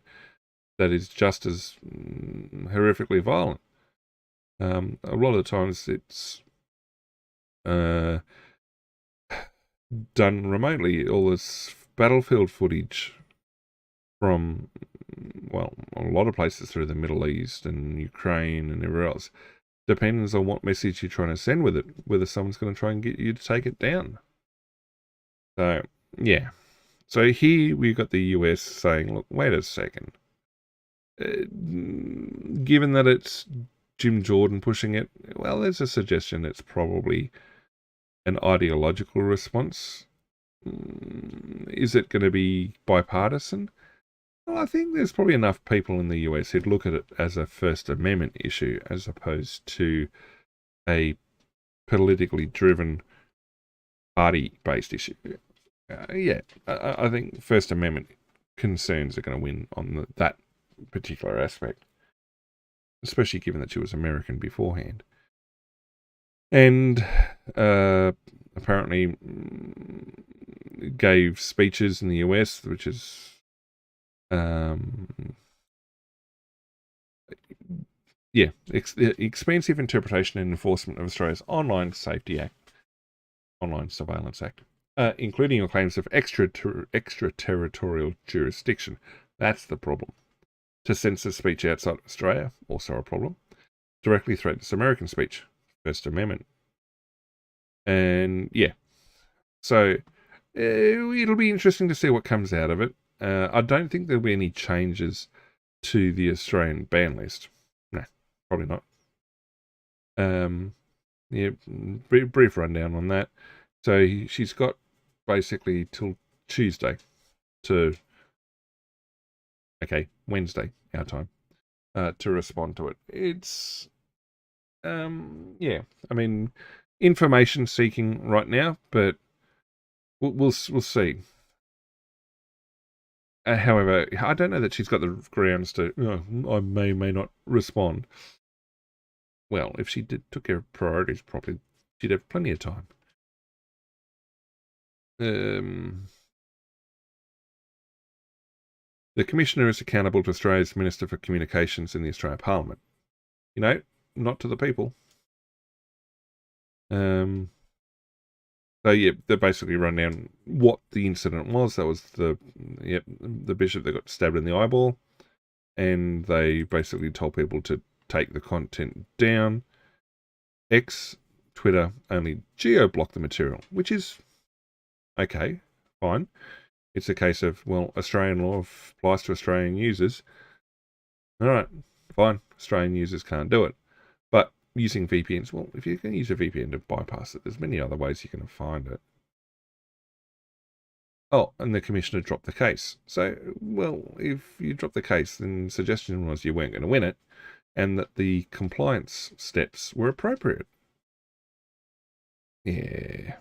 that is just as horrifically violent. A lot of the times it's done remotely. All this battlefield footage from, well, a lot of places through the Middle East and Ukraine and everywhere else. Depends on what message you're trying to send with it, whether someone's going to try and get you to take it down. So, yeah. So here we've got the US saying, look, wait a second. Given that it's Jim Jordan pushing it, well, there's a suggestion it's probably an ideological response. Is it going to be bipartisan? Well, I think there's probably enough people in the US who'd look at it as a First Amendment issue as opposed to a politically driven party-based issue. Yeah, I think First Amendment concerns are going to win on that particular aspect, especially given that she was American beforehand. And apparently gave speeches in the US, which is expansive interpretation and enforcement of Australia's Online Safety Act, Online Surveillance Act, including your claims of extraterritorial jurisdiction. That's the problem. To censor speech outside of Australia, also a problem. Directly threatens American speech, First Amendment. And yeah, so it'll be interesting to see what comes out of it. I don't think there'll be any changes to the Australian ban list. No, probably not. Yeah, brief rundown on that. So she's got basically till Tuesday to, Wednesday, our time, to respond to it. It's, yeah, I mean, information seeking right now, but we'll see. However, I don't know that she's got the grounds to, I may not respond. Well, if she took her priorities properly, she'd have plenty of time. The Commissioner is accountable to Australia's Minister for Communications in the Australian Parliament. Not to the people. So yeah, they basically run down what the incident was. That was the bishop that got stabbed in the eyeball, and they basically told people to take the content down. X, Twitter only geo-block the material, which is okay, fine. It's a case of, well, Australian law applies to Australian users. All right, fine. Australian users can't do it. But using VPNs, well, if you can use a VPN to bypass it, there's many other ways you can find it. Oh, and the Commissioner dropped the case. So, well, if you dropped the case, then the suggestion was you weren't going to win it and that the compliance steps were appropriate. Yeah.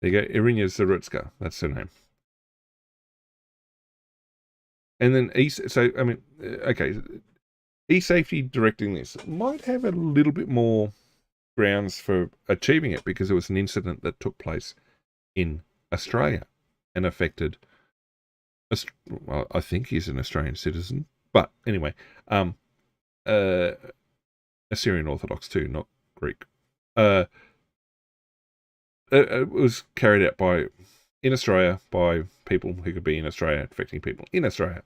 There you go, Irinya Zarutska, that's her name. And then e-safety directing this might have a little bit more grounds for achieving it because it was an incident that took place in Australia and affected, well, I think he's an Australian citizen, but anyway, Assyrian Orthodox too, not Greek. It was carried out in Australia by people who could be in Australia, affecting people in Australia.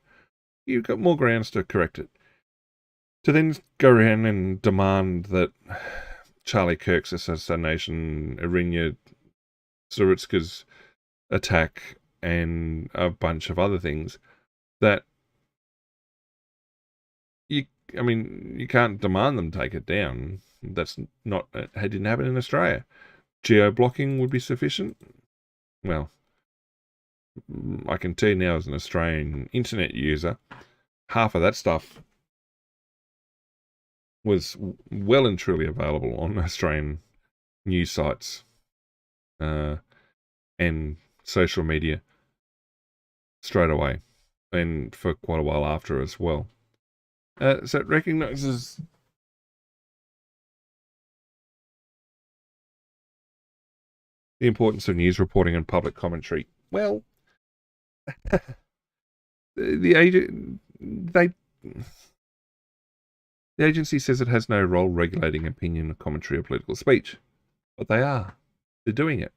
You've got more grounds to correct it. To then go around and demand that Charlie Kirk's assassination, Irinya Zarutska's attack, and a bunch of other things, that you can't demand them take it down. That's not, it didn't happen in Australia. Geo-blocking would be sufficient. Well, I can tell you now as an Australian internet user, half of that stuff was well and truly available on Australian news sites and social media straight away, and for quite a while after as well. So it recognizes the importance of news reporting and public commentary. Well, the agent they the agency says it has no role regulating opinion, commentary, or political speech, but they are. They're doing it.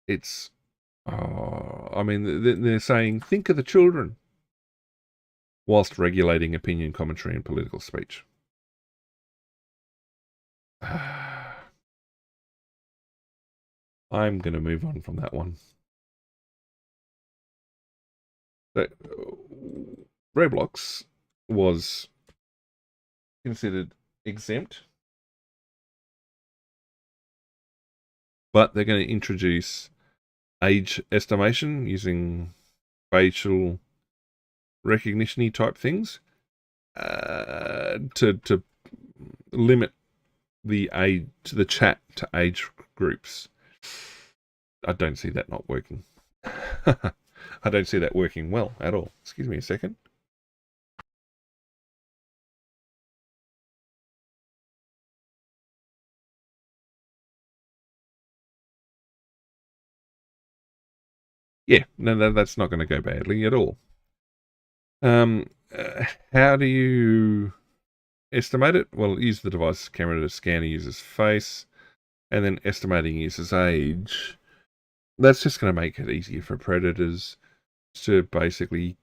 It's, I mean, they're saying think of the children, whilst regulating opinion, commentary, and political speech. I'm going to move on from that one. So, Roblox was considered exempt, but they're going to introduce age estimation using facial recognition-y type things to limit the age, the chat to age groups. I don't see that not working. I don't see that working well at all. Excuse me a second. Yeah, no, that's not going to go badly at all. How do you estimate it? Well, use the device's camera to scan a user's face, and then estimating user's age. That's just going to make it easier for predators to basically...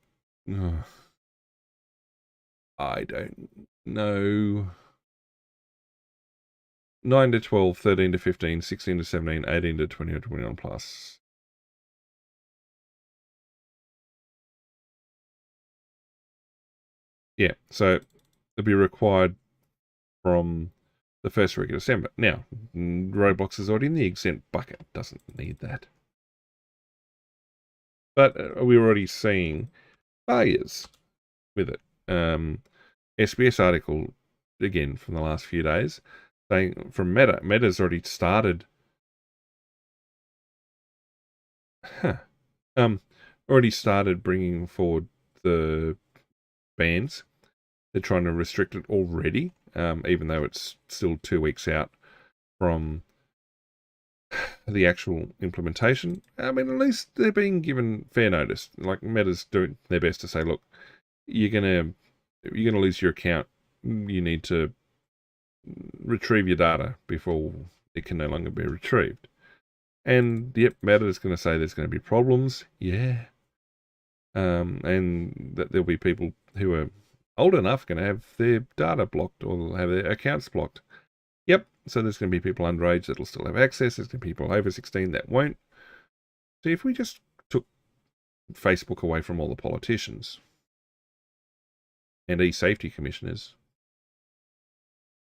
I don't know. 9 to 12, 13 to 15, 16 to 17, 18 to 20 or 21 plus. Yeah, so it'll be required from the first week of December. Now, Roblox is already in the exempt bucket. Doesn't need that. But we're already seeing failures with it. SBS article, again, from the last few days, saying from Meta. Meta's already started... already started bringing forward the bans. They're trying to restrict it already, even though it's still 2 weeks out from the actual implementation. I mean, at least they're being given fair notice. Like Meta's doing their best to say, look, you're gonna lose your account. You need to retrieve your data before it can no longer be retrieved. And yep, Meta is going to say there's going to be problems. Yeah. And that there'll be people who are old enough going to have their data blocked or have their accounts blocked. Yep. So there's going to be people underage that'll still have access. There's going to be people over 16 that won't. So if we just took Facebook away from all the politicians and e-safety commissioners,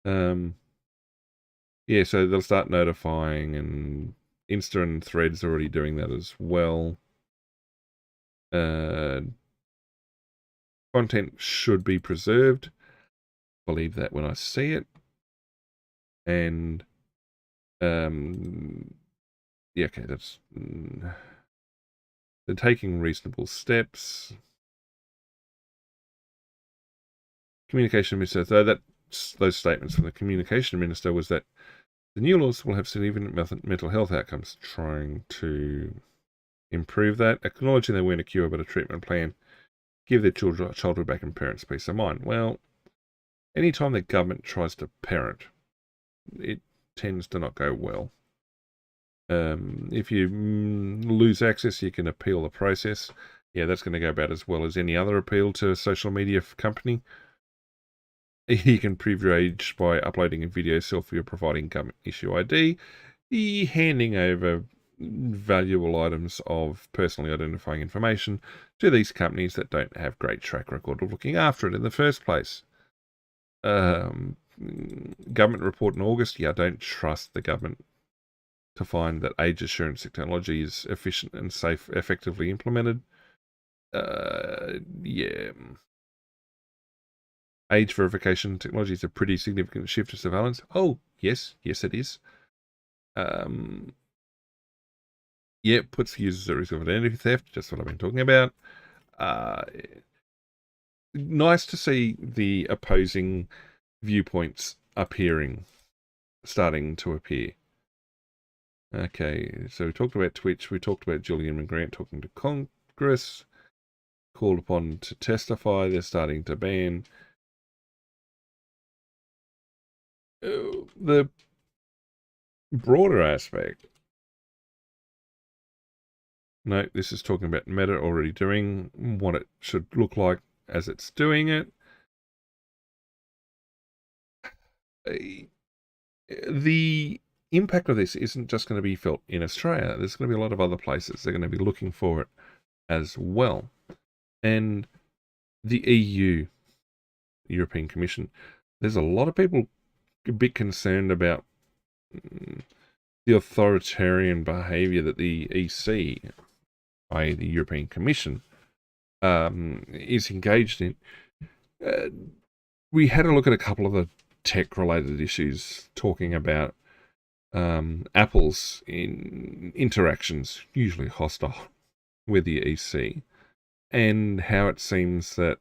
yeah, so they'll start notifying, and Insta and Threads are already doing that as well. Content should be preserved. Believe that when I see it. And yeah, okay, that's they're taking reasonable steps. Communication minister, though, those statements from the communication minister was that the new laws will have significant mental health outcomes, trying to improve that, acknowledging they weren't a cure but a treatment plan, give their childhood back and parents peace of mind. Well, anytime the government tries to parent, it tends to not go well. If you lose access, you can appeal the process. Yeah, that's going to go about as well as any other appeal to a social media company. You can prove your age by uploading a video selfie or providing government issue ID, handing over valuable items of personally identifying information to these companies that don't have great track record of looking after it in the first place. Government report in August, yeah, I don't trust the government to find that age assurance technology is efficient and safe, effectively implemented. Yeah. Age verification technology is a pretty significant shift to surveillance. Oh, yes, it is. Yeah, puts users at risk of identity theft, just what I've been talking about. nice to see the opposing viewpoints starting to appear. Okay, so we talked about Twitch, we talked about Julian and Grant talking to Congress, called upon to testify, they're starting to ban. The broader aspect, no, this is talking about Meta already doing what it should look like as it's doing it. The impact of this isn't just going to be felt in Australia. There's going to be a lot of other places. They're going to be looking for it as well. And the EU, European Commission, there's a lot of people a bit concerned about the authoritarian behaviour that the EC, i.e. the European Commission, is engaged in. We had a look at a couple of the tech-related issues talking about Apple's interactions, usually hostile, with the EC, and how it seems that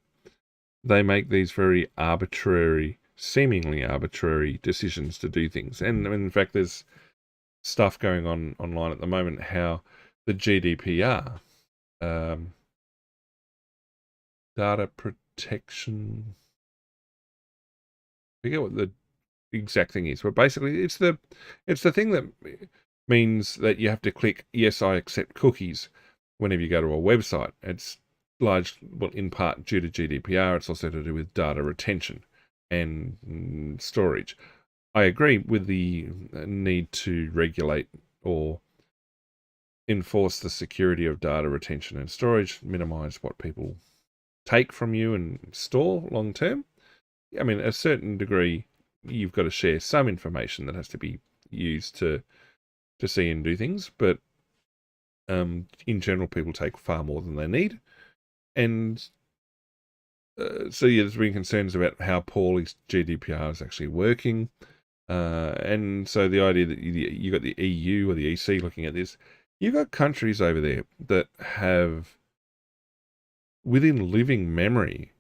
they make these very arbitrary, seemingly arbitrary decisions to do things. And in fact, there's stuff going on online at the moment, how the GDPR, data protection, I forget what the exact thing is, but basically it's the thing that means that you have to click yes, I accept cookies whenever you go to a website. It's in part due to GDPR. It's also to do with data retention and storage. I agree with the need to regulate or enforce the security of data retention and storage, minimize what people take from you and store long term. I mean, a certain degree, you've got to share some information that has to be used to see and do things, but in general, people take far more than they need. And so there's been concerns about how poorly GDPR is actually working. And so the idea that you got the EU or the EC looking at this, you've got countries over there that have, within living memory,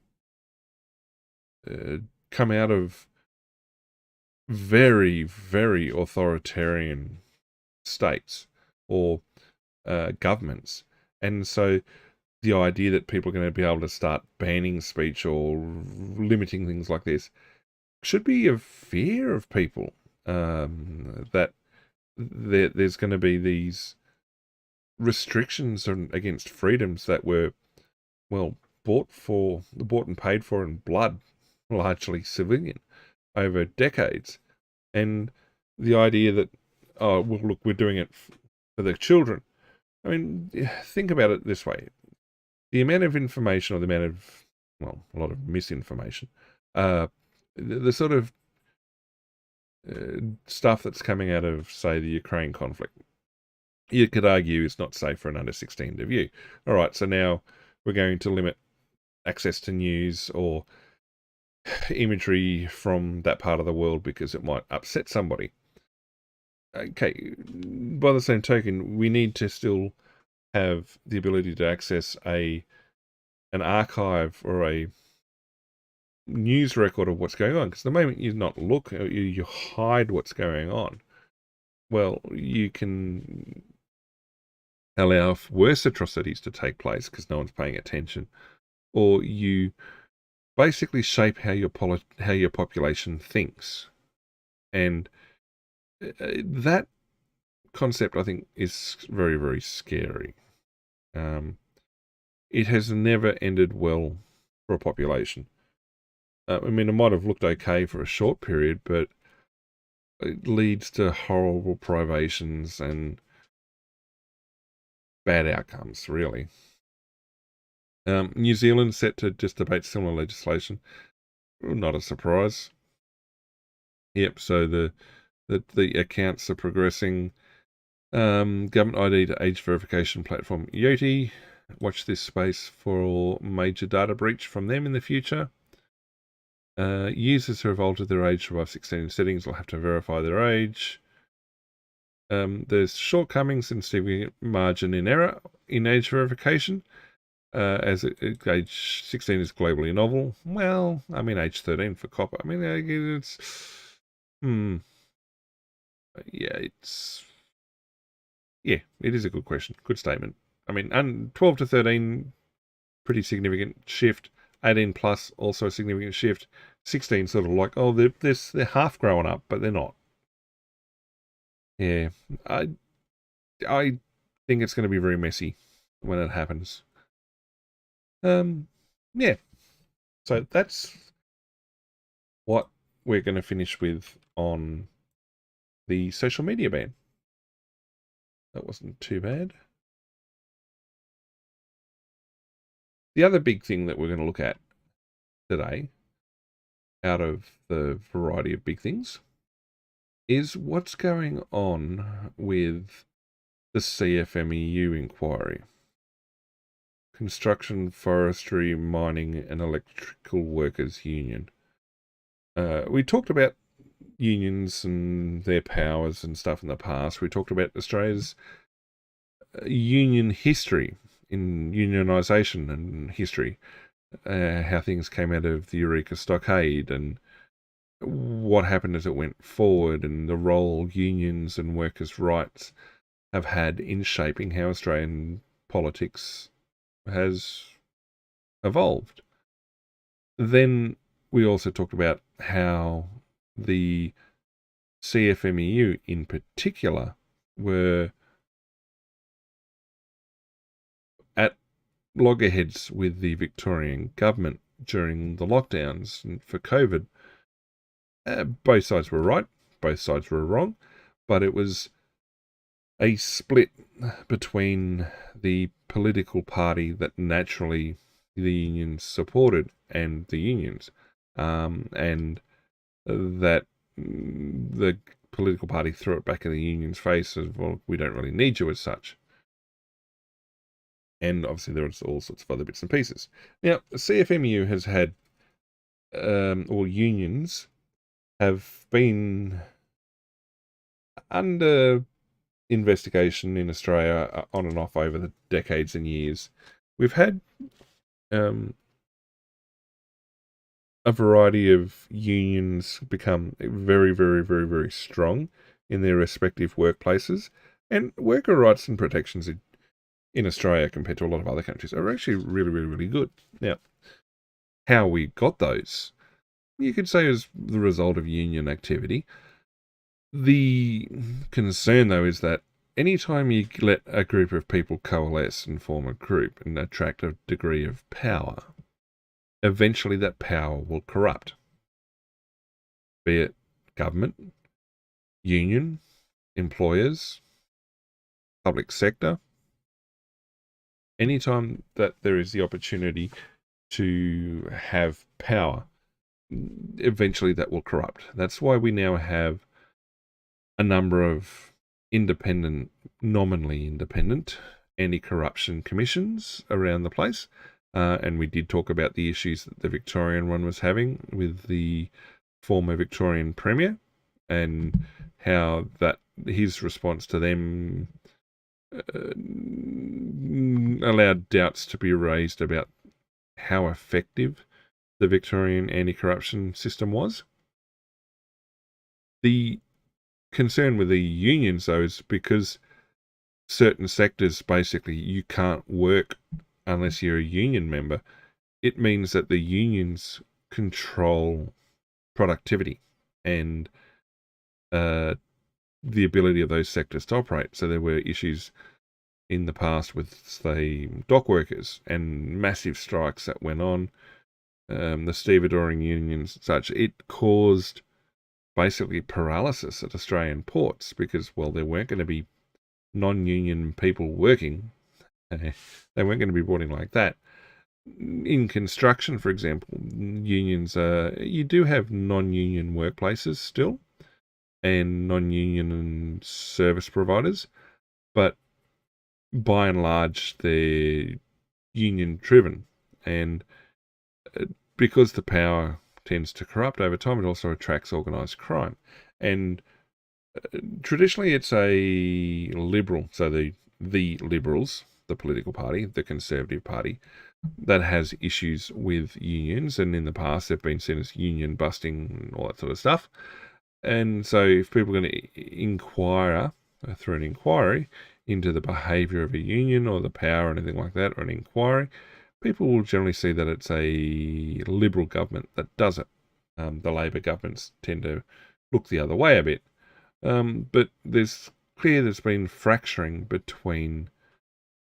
come out of very, very authoritarian states or governments. And so the idea that people are going to be able to start banning speech or limiting things like this should be a fear of people, that there's going to be these restrictions against freedoms that were, well, bought and paid for in blood, largely civilian, over decades. And the idea that, oh, well, look, we're doing it for the children. I mean, think about it this way. The amount of information, or the amount of, well, a lot of misinformation, the sort of stuff that's coming out of, say, the Ukraine conflict, you could argue is not safe for an under 16 to view. All right, so now we're going to limit access to news or imagery from that part of the world because it might upset somebody. Okay, by the same token, we need to still have the ability to access an archive or a news record of what's going on. Because the moment you not look, you hide what's going on, well, you can allow worse atrocities to take place because no one's paying attention, or you basically shape how your population thinks. And that concept, I think, is very, very scary. It has never ended well for a population. I mean, it might have looked okay for a short period, but it leads to horrible privations and bad outcomes, really. New Zealand set to just debate similar legislation. Not a surprise. Yep, so the accounts are progressing. Government ID to age verification platform Yoti. Watch this space for major data breach from them in the future. Users who have altered their age to above 16 in settings will have to verify their age. There's shortcomings and significant margin in error in age verification. as age 16 is globally novel. Well, I mean, age 13 for copper. I mean, it's, yeah, it is a good question. Good statement. I mean, 12 to 13, pretty significant shift. 18 plus, also a significant shift. 16 sort of like, oh, they're half growing up, but they're not. Yeah, I think it's going to be very messy when it happens. Yeah. So that's what we're going to finish with on the social media ban. That wasn't too bad. The other big thing that we're going to look at today, out of the variety of big things, is what's going on with the CFMEU inquiry. Construction, Forestry, Mining and Electrical Workers Union. We talked about unions and their powers and stuff in the past. We talked about Australia's union history, in unionisation and history, how things came out of the Eureka Stockade and what happened as it went forward, and the role unions and workers' rights have had in shaping how Australian politics has evolved. Then we also talked about how the CFMEU in particular were at loggerheads with the Victorian government during the lockdowns for COVID. Both sides were right, both sides were wrong, but it was a split between the political party that naturally the unions supported and the unions, and that the political party threw it back in the union's face as, well, we don't really need you as such. And obviously there was all sorts of other bits and pieces. Now, CFMU has had, or unions have been under investigation in Australia on and off over the decades and years. We've had a variety of unions become very, very, very, very strong in their respective workplaces, and worker rights and protections in Australia compared to a lot of other countries are actually really, really, really good. Now, how we got those, you could say, is the result of union activity. The concern, though, is that anytime you let a group of people coalesce and form a group and attract a degree of power, eventually that power will corrupt. Be it government, union, employers, public sector. Anytime that there is the opportunity to have power, eventually that will corrupt. That's why we now have a number of independent, nominally independent, anti-corruption commissions around the place. And we did talk about the issues that the Victorian one was having with the former Victorian Premier, and how that his response to them allowed doubts to be raised about how effective the Victorian anti-corruption system was. The concern with the unions, though, is because certain sectors, basically, you can't work unless you're a union member. It means that the unions control productivity and the ability of those sectors to operate. So there were issues in the past with, say, dock workers and massive strikes that went on, the stevedoring unions and such. It caused basically paralysis at Australian ports because, well, there weren't going to be non-union people working. They weren't going to be brought in like that. In construction, for example, unions, you do have non-union workplaces still, and non-union and service providers, but by and large, they're union-driven. And because the power tends to corrupt over time, it also attracts organised crime. And traditionally, it's a liberal, so the Liberals, the political party, the Conservative Party, that has issues with unions, and in the past they've been seen as union busting and all that sort of stuff. And so if people are going to inquire through an inquiry into the behaviour of a union or the power or anything like that, or an inquiry, people will generally see that it's a Liberal government that does it. The Labor governments tend to look the other way a bit. But there's been fracturing between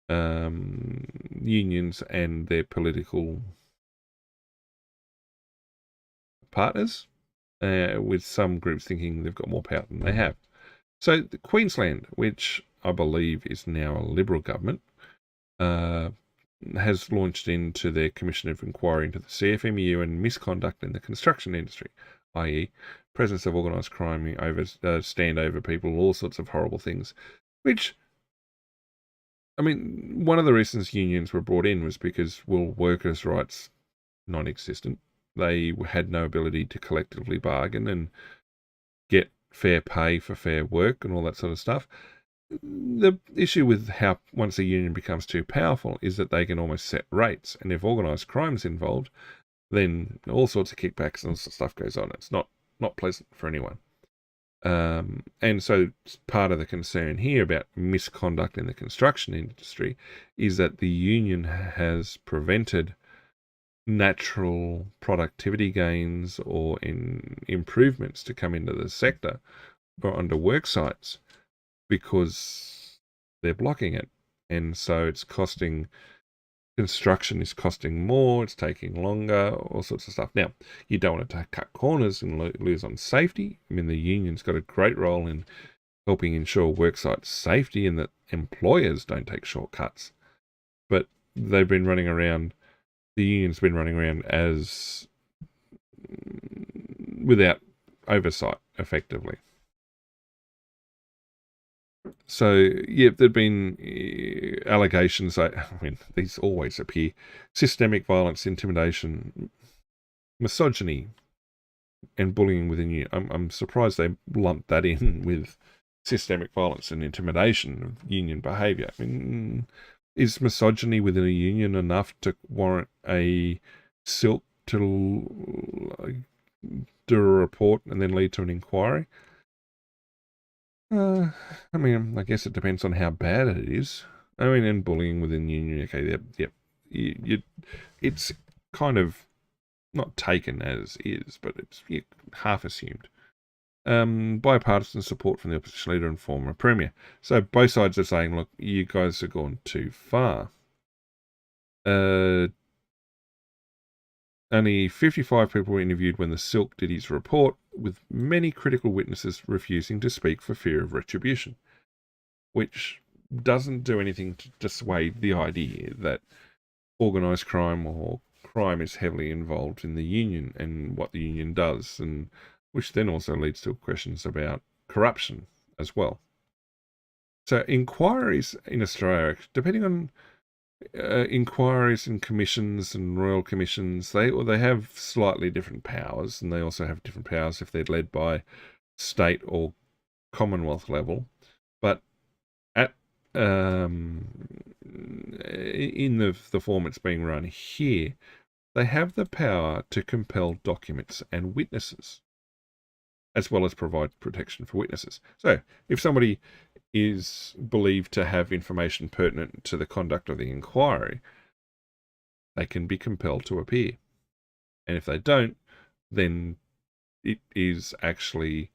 unions and their political partners, with some groups thinking they've got more power than they have. So Queensland, which I believe is now a Liberal government, has launched into their Commission of Inquiry into the CFMEU and misconduct in the construction industry, i.e. presence of organised crime, stand over people, all sorts of horrible things, which, I mean, one of the reasons unions were brought in was because, well, workers' rights non-existent. They had no ability to collectively bargain and get fair pay for fair work and all that sort of stuff. The issue with how once a union becomes too powerful is that they can almost set rates, and if organised crime's involved, then all sorts of kickbacks and all sorts of stuff goes on. It's not pleasant for anyone. And so part of the concern here about misconduct in the construction industry is that the union has prevented natural productivity gains or improvements to come into the sector or onto work sites because they're blocking it. And so it's costing, construction is costing more, it's taking longer, all sorts of stuff. Now, you don't want to cut corners and lose on safety. I mean, the union's got a great role in helping ensure worksite safety and that employers don't take shortcuts. But they've been running around, the union's been running around as without oversight, effectively. So, yeah, there've been allegations, I mean, these always appear: systemic violence, intimidation, misogyny, and bullying within you. I'm surprised they lumped that in with systemic violence and intimidation of union behaviour. I mean, is misogyny within a union enough to warrant a silk to do a report and then lead to an inquiry? I mean, I guess it depends on how bad it is. I mean, and bullying within union, okay, yep. It's kind of not taken as is, but it's half assumed. Bipartisan support from the opposition leader and former premier. So both sides are saying, look, you guys have gone too far. Only 55 people were interviewed when the Silk did his report, with many critical witnesses refusing to speak for fear of retribution, which doesn't do anything to dissuade the idea that organised crime or crime is heavily involved in the union and what the union does, and which then also leads to questions about corruption as well. So inquiries in Australia, depending on inquiries and commissions and royal commissions, they have slightly different powers, and they also have different powers if they're led by state or Commonwealth level. But at in the form it's being run here, they have the power to compel documents and witnesses, as well as provide protection for witnesses. So if somebody is believed to have information pertinent to the conduct of the inquiry, they can be compelled to appear. And if they don't, then it is actually,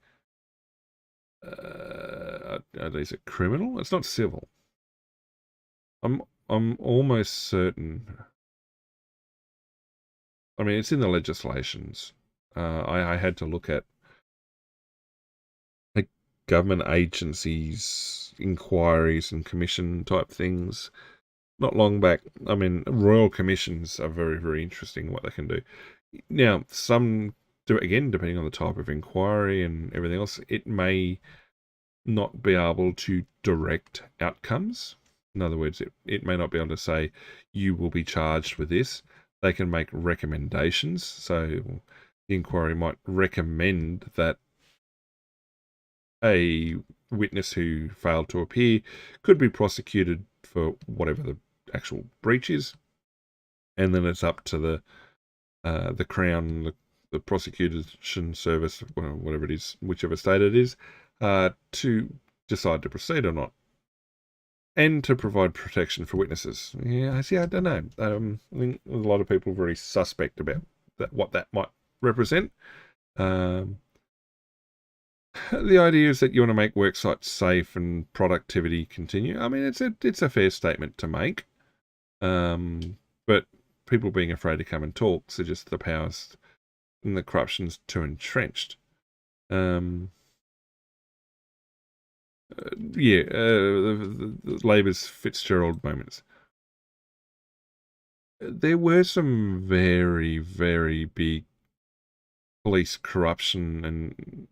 is it criminal? It's not civil. I'm almost certain. I mean, it's in the legislations. I had to look at government agencies, inquiries and commission type things not long back. I mean, royal commissions are very, very interesting what they can do. Now, some do, again, depending on the type of inquiry and everything else, it may not be able to direct outcomes. In other words, it may not be able to say, you will be charged with this. They can make recommendations. So the inquiry might recommend that a witness who failed to appear could be prosecuted for whatever the actual breach is, and then it's up to the Crown, the prosecution service, whatever it is, whichever state it is, to decide to proceed or not, and to provide protection for witnesses. Yeah, I don't know. I think a lot of people are very suspect about what that might represent. The idea is that you want to make work sites safe and productivity continue. I mean, it's a fair statement to make, but people being afraid to come and talk suggests the powers and the corruption's too entrenched. The Labor's Fitzgerald moments. There were some very, very big police corruption and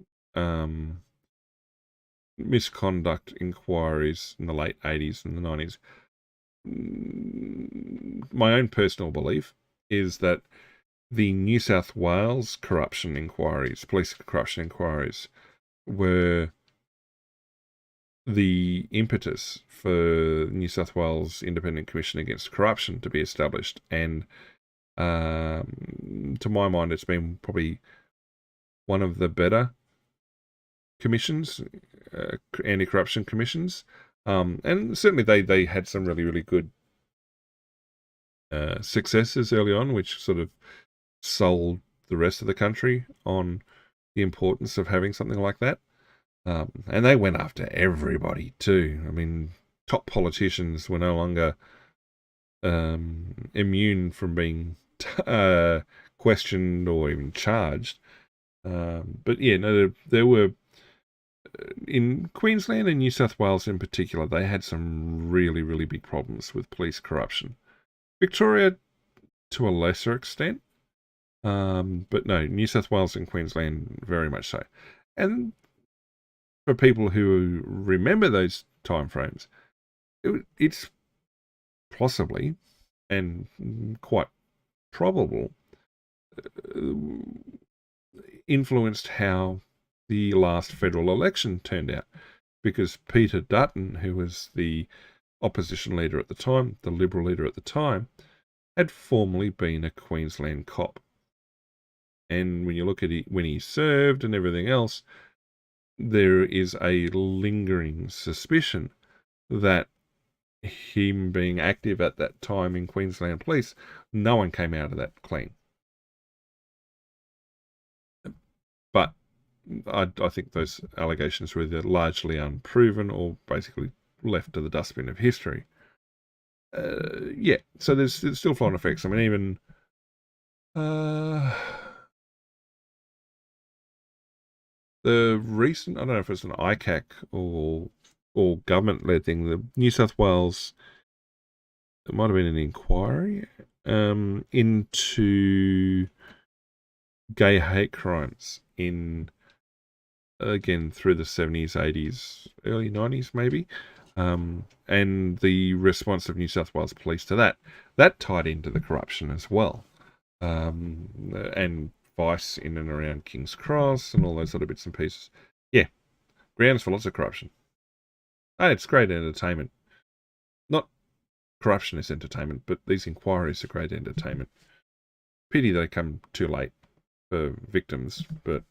misconduct inquiries in the late 80s and the 90s. My own personal belief is that the New South Wales corruption inquiries, police corruption inquiries, were the impetus for New South Wales Independent Commission Against Corruption to be established. And to my mind, it's been probably one of the better commissions, anti-corruption commissions. And certainly they had some really, really good successes early on, which sort of sold the rest of the country on the importance of having something like that. And they went after everybody too. I mean, top politicians were no longer immune from being questioned or even charged. But yeah, no, there were, in Queensland and New South Wales in particular, they had some really, really big problems with police corruption. Victoria, to a lesser extent, but no, New South Wales and Queensland very much so. And for people who remember those timeframes, it's possibly and quite probable influenced how the last federal election turned out, because Peter Dutton, who was the opposition leader at the time, the Liberal leader at the time, had formerly been a Queensland cop. And when you look at it, when he served and everything else, there is a lingering suspicion that him being active at that time in Queensland Police, no one came out of that clean. But I think those allegations were either largely unproven or basically left to the dustbin of history. So there's still flow-on effects. I mean, even the recent, I don't know if it's an ICAC or government-led thing, the New South Wales, it might have been an inquiry into gay hate crimes again, through the 70s, 80s, early 90s maybe, and the response of New South Wales Police to that tied into the corruption as well, and Vice in and around King's Cross and all those sort of bits and pieces. Yeah, grounds for lots of corruption. It's great entertainment. Not corruption is entertainment, but these inquiries are great entertainment. Pity they come too late for victims, but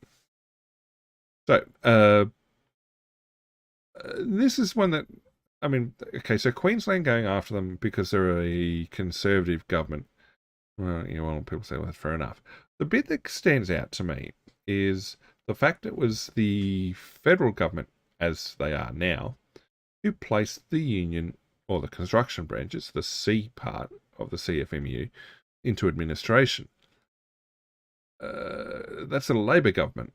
so this is one that, I mean, okay, so Queensland going after them because they're a conservative government. Well, people say, well, that's fair enough. The bit that stands out to me is the fact it was the federal government, as they are now, who placed the union or the construction branches, the C part of the CFMU, into administration. That's a Labor government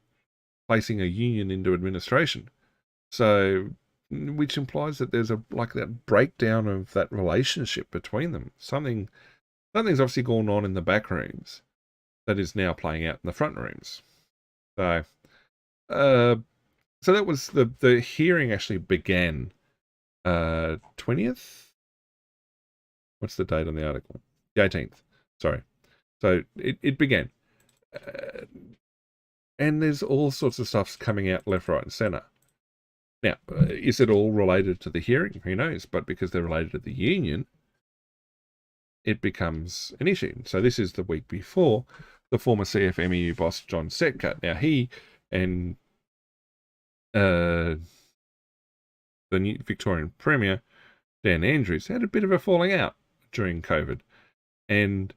placing a union into administration. So, which implies that there's that breakdown of that relationship between them. Something's obviously going on in the back rooms that is now playing out in the front rooms. So that was the hearing actually began 20th. What's the date on the article? The 18th. Sorry. So it began. And there's all sorts of stuff coming out left, right, and centre. Now, is it all related to the hearing? Who knows? But because they're related to the union, it becomes an issue. So this is the week before the former CFMEU boss, John Setka. Now, he and the new Victorian Premier, Dan Andrews, had a bit of a falling out during COVID. And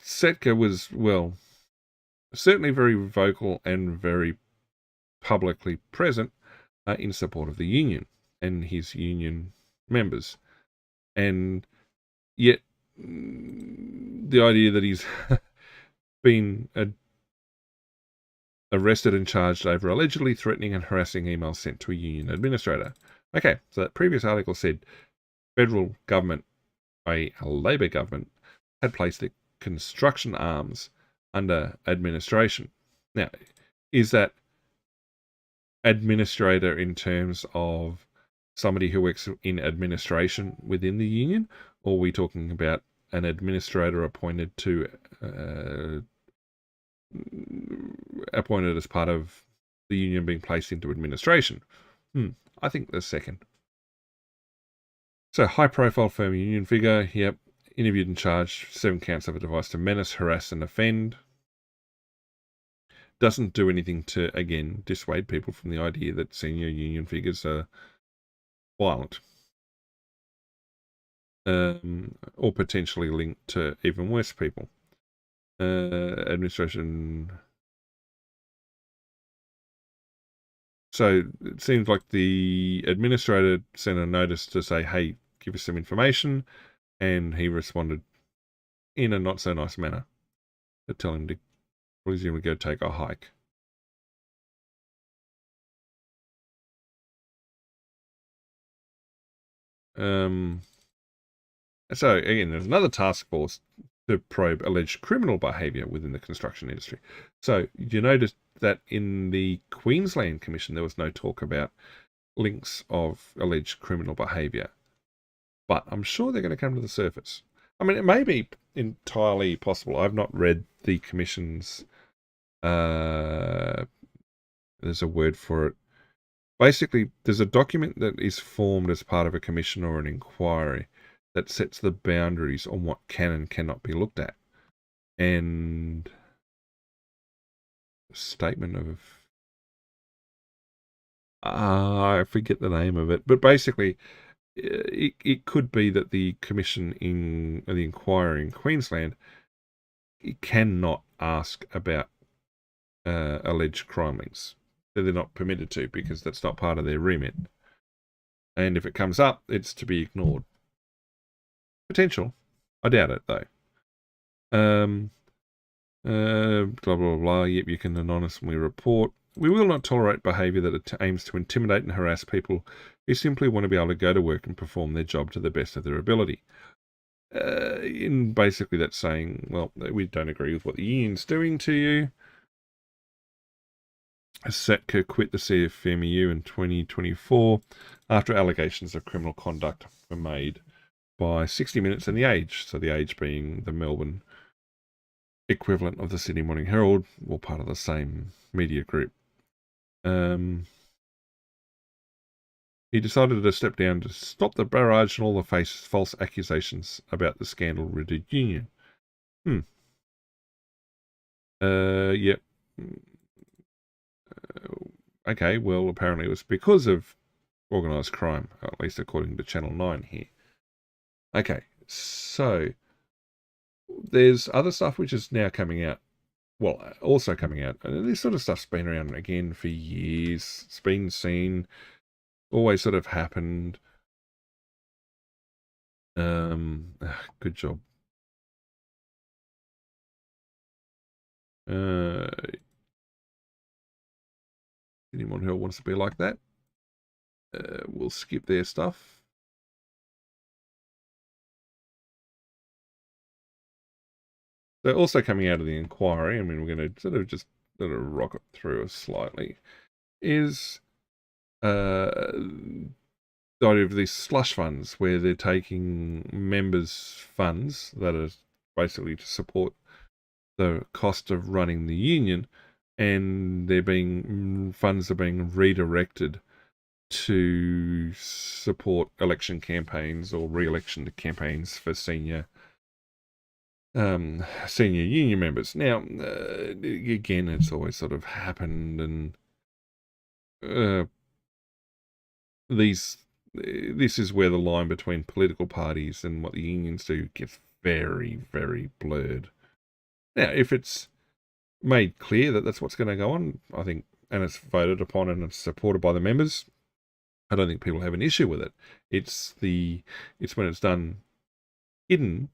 Setka was, well, certainly very vocal and very publicly present in support of the union and his union members. And yet, the idea that he's been arrested and charged over allegedly threatening and harassing emails sent to a union administrator. Okay, so that previous article said federal government, a Labor government, had placed the construction arms under administration. Now, is that administrator in terms of somebody who works in administration within the union, or are we talking about an administrator appointed as part of the union being placed into administration? I think the second. So, high-profile firm union figure, yep, interviewed and charged 7 counts of a device to menace, harass, and offend. Doesn't do anything to, again, dissuade people from the idea that senior union figures are violent. Or potentially linked to even worse people. Administration. So it seems like the administrator sent a notice to say, hey, give us some information. And he responded in a not so nice manner to tell him to presumably go take a hike. So again, there's another task force to probe alleged criminal behaviour within the construction industry. So you notice that in the Queensland Commission, there was no talk about links of alleged criminal behaviour. But I'm sure they're going to come to the surface. I mean, it may be entirely possible. I've not read the Commission's, there's a word for it. Basically, there's a document that is formed as part of a commission or an inquiry that sets the boundaries on what can and cannot be looked at. And statement of... I forget the name of it. But basically, it could be that the commission in the inquiry in Queensland cannot ask about alleged crime links. They're not permitted to because that's not part of their remit. And if it comes up, it's to be ignored. Potential. I doubt it, though. Blah, blah, blah. Yep, you can anonymously report. We will not tolerate behaviour that aims to intimidate and harass people who simply want to be able to go to work and perform their job to the best of their ability. In basically that's saying, well, we don't agree with what the union's doing to you. Setka quit the CFMEU in 2024 after allegations of criminal conduct were made by 60 Minutes and The Age. So The Age being the Melbourne equivalent of the Sydney Morning Herald, all part of the same media group. He decided to step down to stop the barrage and all the false accusations about the scandal-riddled union. Yep. Okay, well, apparently it was because of organised crime, at least according to Channel 9 here. Okay, so there's other stuff which is now coming out. Well, also coming out. And this sort of stuff's been around again for years. It's been seen, always sort of happened. Good job. Anyone who wants to be like that, we'll skip their stuff. They're also coming out of the inquiry. I mean, we're going to sort of just rocket through it slightly. Is the idea of these slush funds where they're taking members' funds that are basically to support the cost of running the union and funds are being redirected to support election campaigns or re-election campaigns for senior union members. Now, again, it's always sort of happened, and this is where the line between political parties and what the unions do gets very, very blurred. Now, if it's made clear that that's what's going to go on, I think, and it's voted upon and it's supported by the members, I don't think people have an issue with it. It's when it's done hidden,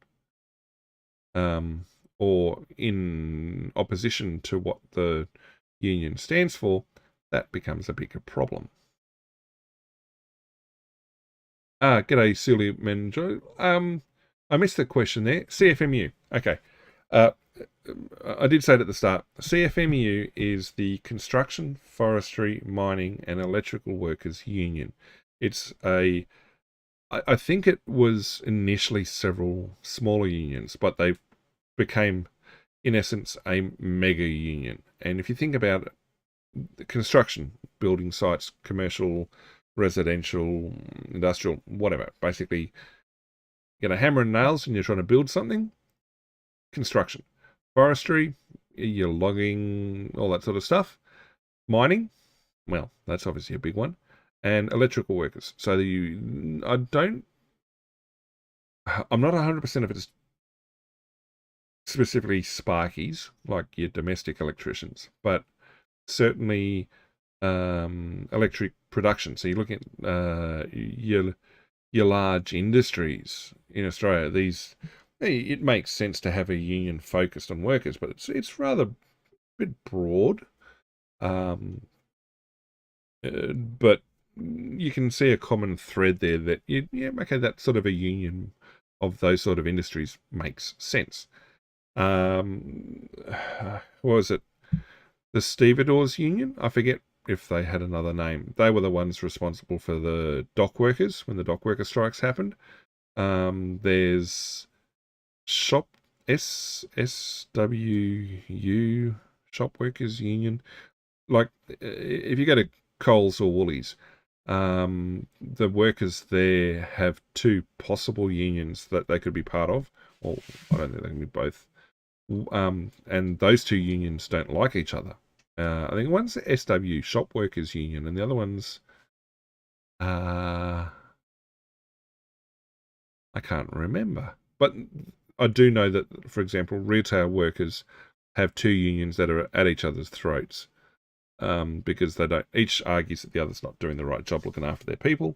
or in opposition to what the union stands for, that becomes a bigger problem. G'day, Suli Menjo. I missed the question there. CFMU. Okay. I did say it at the start. CFMU is the Construction, Forestry, Mining and Electrical Workers Union. It's I think it was initially several smaller unions, but they became, in essence, a mega union. And if you think about it, construction, building sites, commercial, residential, industrial, whatever, basically, you get a hammer and nails and you're trying to build something, construction. Forestry, you're logging, all that sort of stuff. Mining, well, that's obviously a big one. And electrical workers. So I'm not 100% if it's specifically sparkies, like your domestic electricians, but certainly electric production. So you're looking at your large industries in Australia. It makes sense to have a union focused on workers, but it's rather a bit broad. But you can see a common thread there that okay, that sort of a union of those sort of industries makes sense. What was it? The Stevedores Union? I forget if they had another name. They were the ones responsible for the dock workers when the dock worker strikes happened. There's SWU, Shop Workers Union. Like, if you go to Coles or Woolies, the workers there have two possible unions that they could be part of, or I don't think they can be both. And those two unions don't like each other. I think one's the SW, Shop Workers Union, and the other one's I can't remember. But I do know that, for example, retail workers have two unions that are at each other's throats, because each argues that the other's not doing the right job looking after their people.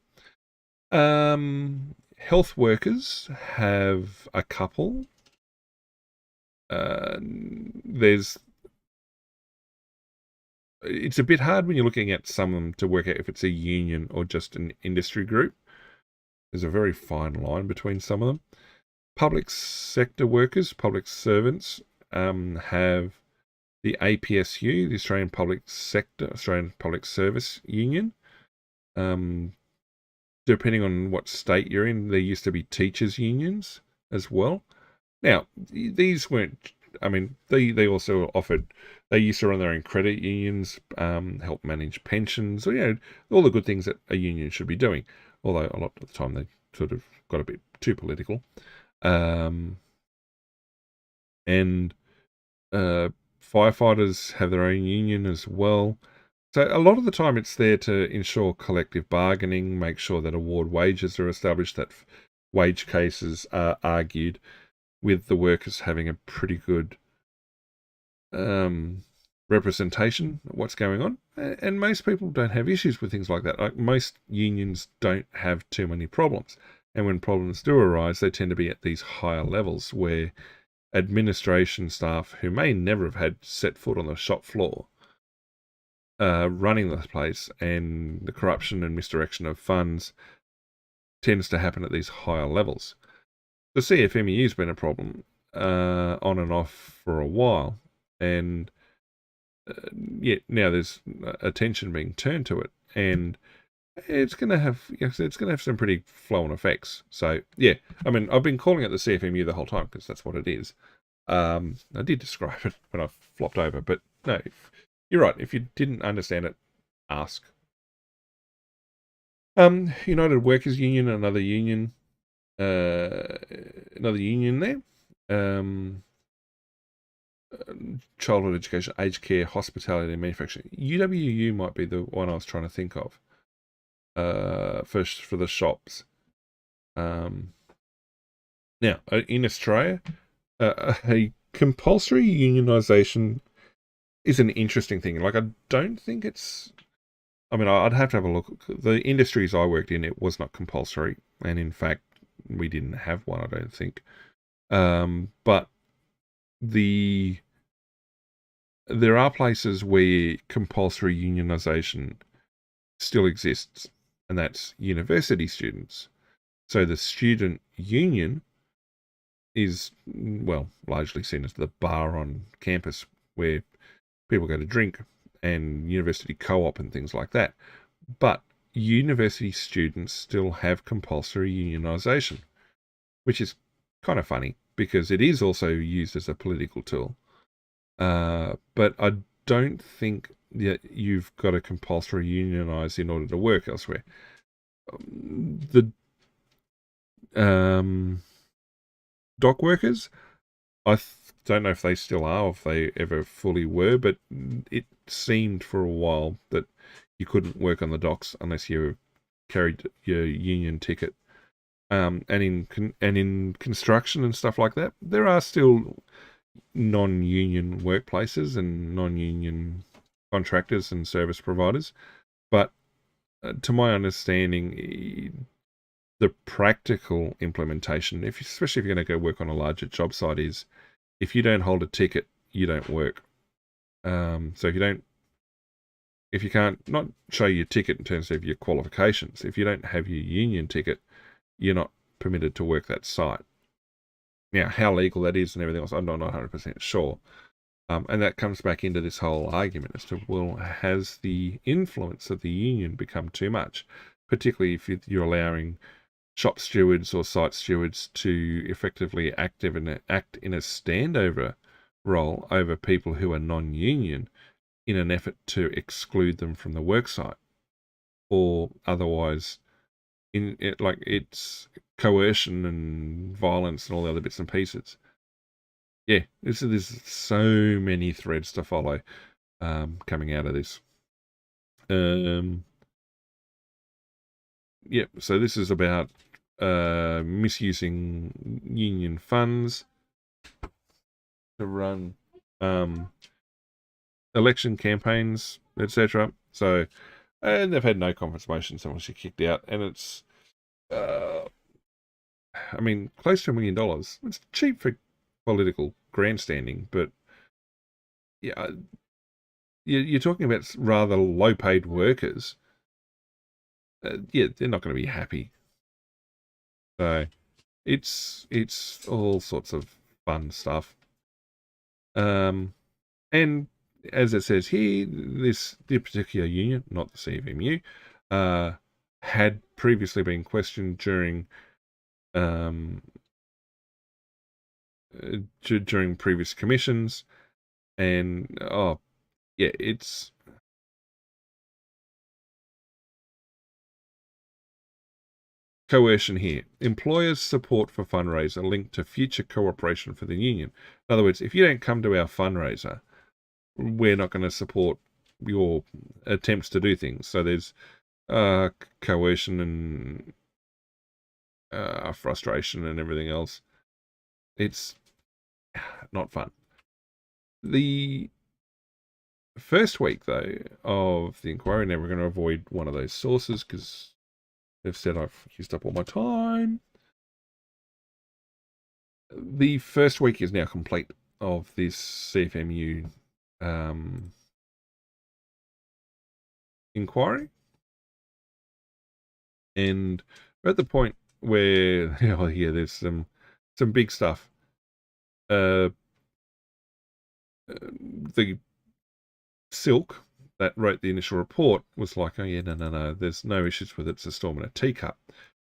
Health workers have a couple. It's a bit hard when you're looking at some of them to work out if it's a union or just an industry group. There's a very fine line between some of them. Public sector workers, public servants, have the APSU, the Australian Public Service Union. Depending on what state you're in, there used to be teachers' unions as well. Now, these weren't, they also offered, they used to run their own credit unions, help manage pensions, all the good things that a union should be doing. Although a lot of the time they sort of got a bit too political. And firefighters have their own union as well. So a lot of the time it's there to ensure collective bargaining, make sure that award wages are established, that wage cases are argued, with the workers having a pretty good representation of what's going on. And most people don't have issues with things like that. Like, most unions don't have too many problems. And when problems do arise, they tend to be at these higher levels where administration staff who may never have had set foot on the shop floor running the place, and the corruption and misdirection of funds tends to happen at these higher levels. The CFMEU's been a problem on and off for a while, and yet now there's attention being turned to it, and it's going to have some pretty flow-on effects. So yeah, I've been calling it the CFMU the whole time because that's what it is. I did describe it when I flopped over, but no, You're right. If you didn't understand it, ask. United Workers Union, another union there. Childhood education, aged care, hospitality, and manufacturing. UWU might be the one I was trying to think of. First for the shops. Now, in Australia, a compulsory unionisation is an interesting thing. Like, I don't think it's... I mean, I'd have to have a look. The industries I worked in, it was not compulsory. And in fact, we didn't have one, I don't think. But there are places where compulsory unionisation still exists, and that's university students. So the student union is, well, largely seen as the bar on campus where people go to drink, and university co-op and things like that. But university students still have compulsory unionisation, which is kind of funny because it is also used as a political tool. But I don't think that you've got to compulsory unionise in order to work elsewhere. The dock workers, I don't know if they still are, or if they ever fully were, but it seemed for a while that you couldn't work on the docks unless you carried your union ticket. And in construction and stuff like that, there are still non-union workplaces and non-union contractors and service providers, but to my understanding, the practical implementation, especially if you're going to go work on a larger job site, is if you don't hold a ticket, you don't work. So if you can't not show your ticket in terms of your qualifications, if you don't have your union ticket, you're not permitted to work that site. Now, how legal that is and everything else, I'm not 100% sure. And that comes back into this whole argument as to, well, has the influence of the union become too much? Particularly if you're allowing shop stewards or site stewards to effectively act in a standover role over people who are non-union in an effort to exclude them from the worksite, or otherwise it's coercion and violence and all the other bits and pieces. Yeah, there's so many threads to follow coming out of this. Yep, so this is about misusing union funds to run election campaigns, etc. So, and they've had no confirmation someone should kicked out, and it's, I mean, close to $1 million. It's cheap for political grandstanding, but yeah, you're talking about rather low-paid workers. Yeah, they're not going to be happy. So it's all sorts of fun stuff. And as it says here, this particular union, not the CFMU, had previously been questioned during previous commissions, and it's coercion here. Employers' support for fundraiser linked to future cooperation for the union. In other words, if you don't come to our fundraiser, we're not going to support your attempts to do things. So there's coercion and frustration and everything else. It's not fun. The first week, though, of the inquiry, now we're going to avoid one of those sources because they've said I've used up all my time. The first week is now complete of this CFMU inquiry. And we're at the point where, there's some big stuff. The Silk that wrote the initial report was like, no, there's no issues with it. It's a storm in a teacup.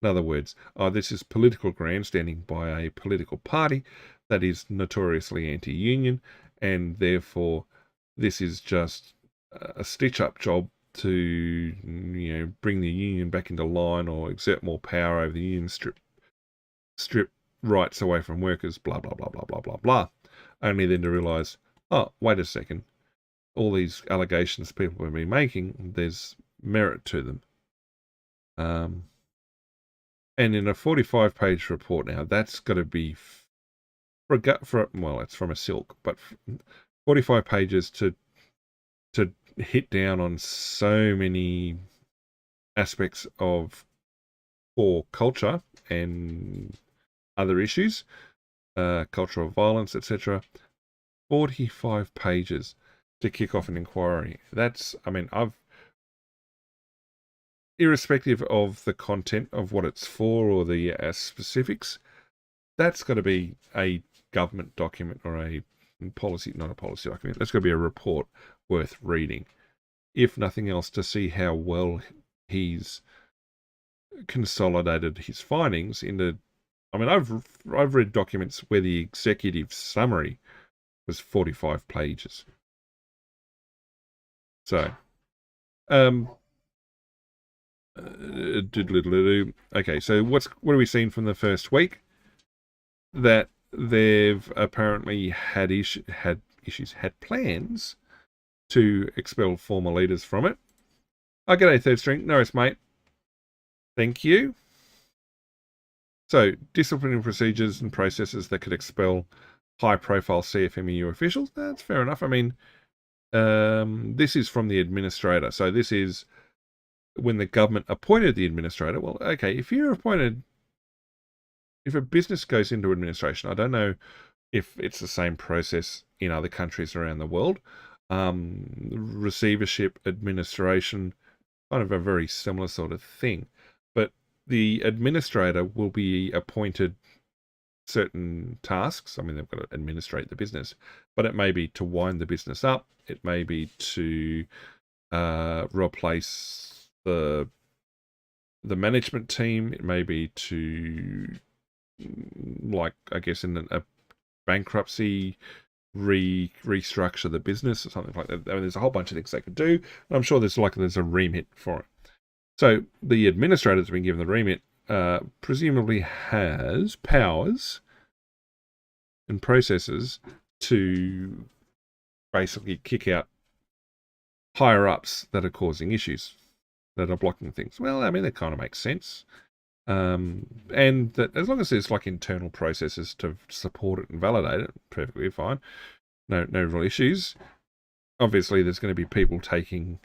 In other words, this is political grandstanding by a political party that is notoriously anti-union, and therefore this is just a stitch-up job to bring the union back into line or exert more power over the union, strip rights away from workers, blah blah blah blah blah blah blah. Only then to realise, oh, wait a second, all these allegations people have been making, there's merit to them. And in a 45-page report now, that's got to be well, it's from a silk, but 45 pages to hit down on so many aspects of core culture and other issues, cultural violence, etc. 45 pages to kick off an inquiry. That's, I mean, irrespective of the content of what it's for or the specifics, that's got to be a government document or a policy, not a policy document. That's got to be a report worth reading, if nothing else, to see how well he's consolidated his findings into. I mean, I've read documents where the executive summary was 45 pages. So, okay. So what are we seeing from the first week? That they've apparently had plans to expel former leaders from it. Oh, g'day, third string. No, it's mate. Thank you. So, disciplinary procedures and processes that could expel high-profile CFMEU officials. That's fair enough. I mean, this is from the administrator. So this is when the government appointed the administrator. Well, okay, if you're appointed, if a business goes into administration, I don't know if it's the same process in other countries around the world. Receivership, administration, kind of a very similar sort of thing. But the administrator will be appointed certain tasks. I mean, they've got to administrate the business, but it may be to wind the business up. It may be to replace the management team. It may be to, like, I guess in a bankruptcy, restructure the business or something like that. I mean, there's a whole bunch of things they could do, and I'm sure there's a remit for it. So the administrator that's been given the remit presumably has powers and processes to basically kick out higher ups that are causing issues, that are blocking things. Well, I mean, that kind of makes sense. And that as long as there's like internal processes to support it and validate it, perfectly fine. No real issues. Obviously, there's going to be people taking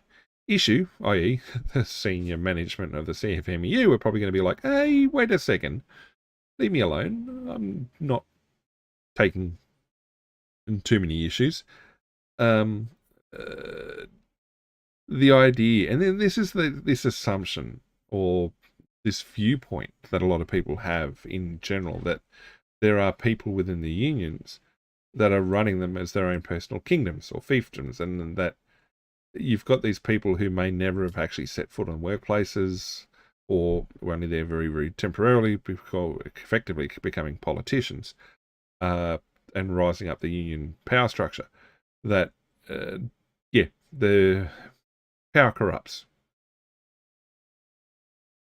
issue, i.e. the senior management of the CFMEU are probably going to be like, hey, wait a second, leave me alone. I'm not taking too many issues. The idea, and then this is this assumption or this viewpoint that a lot of people have in general, that there are people within the unions that are running them as their own personal kingdoms or fiefdoms, and that you've got these people who may never have actually set foot on workplaces, or were only there very, very temporarily, because effectively becoming politicians and rising up the union power structure. That, the power corrupts.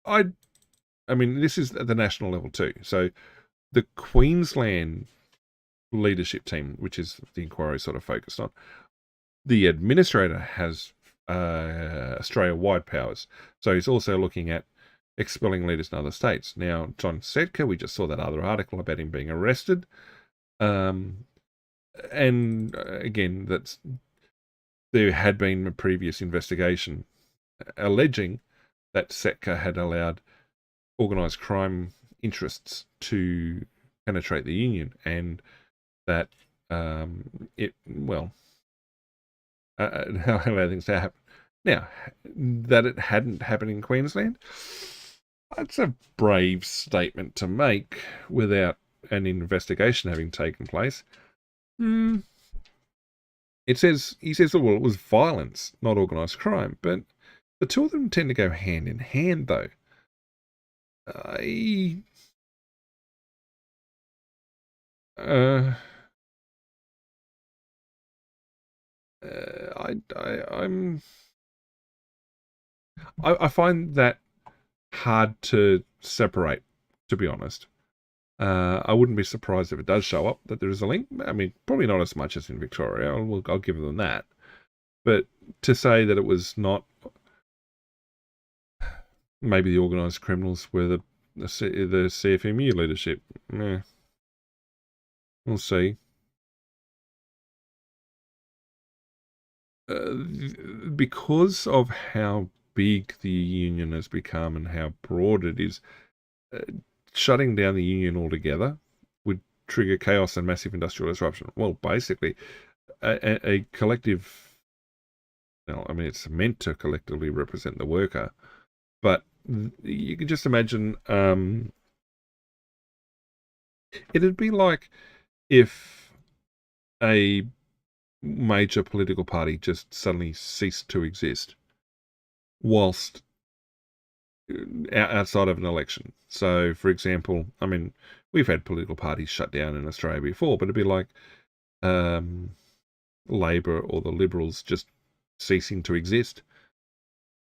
I mean, this is at the national level too. So the Queensland leadership team, which is the inquiry sort of focused on, the administrator has Australia-wide powers. So he's also looking at expelling leaders in other states. Now, John Setka, we just saw that other article about him being arrested. And again, there had been a previous investigation alleging that Setka had allowed organised crime interests to penetrate the union, and that allow things to happen. Now, that it hadn't happened in Queensland, that's a brave statement to make without an investigation having taken place. He says, well, it was violence, not organised crime, but the two of them tend to go hand in hand, though. I find that hard to separate, to be honest. I wouldn't be surprised if it does show up that there is a link. I mean, probably not as much as in Victoria. I'll give them that. But to say that it was not, maybe the organised criminals were the CFMU leadership. We'll see. Because of how big the union has become and how broad it is, shutting down the union altogether would trigger chaos and massive industrial disruption. Well, basically, a collective, I mean, it's meant to collectively represent the worker, but you can just imagine it'd be like if a major political party just suddenly ceased to exist whilst outside of an election. So, for example, I mean, we've had political parties shut down in Australia before, but it'd be like Labor or the Liberals just ceasing to exist.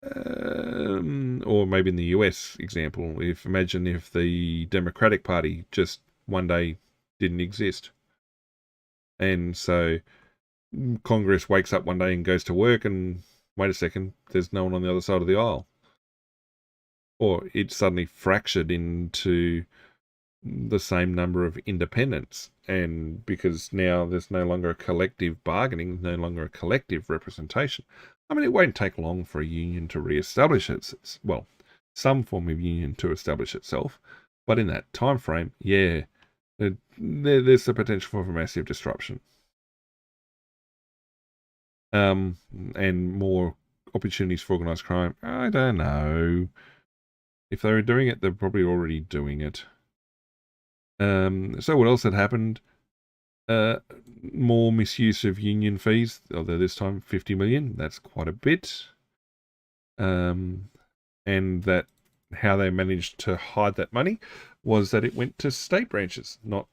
Or maybe in the US example, imagine if the Democratic Party just one day didn't exist. And so Congress wakes up one day and goes to work and wait a second, there's no one on the other side of the aisle. Or it suddenly fractured into the same number of independents. And because now there's no longer a collective bargaining, no longer a collective representation. I mean, it won't take long for a union to re-establish its, well, some form of union to establish itself. But in that time frame, yeah, there's the potential for massive disruption. And more opportunities for organised crime. I don't know. If they were doing it, they're probably already doing it. So what else had happened? More misuse of union fees, although this time 50 million. That's quite a bit. And that how they managed to hide that money was that it went to state branches, not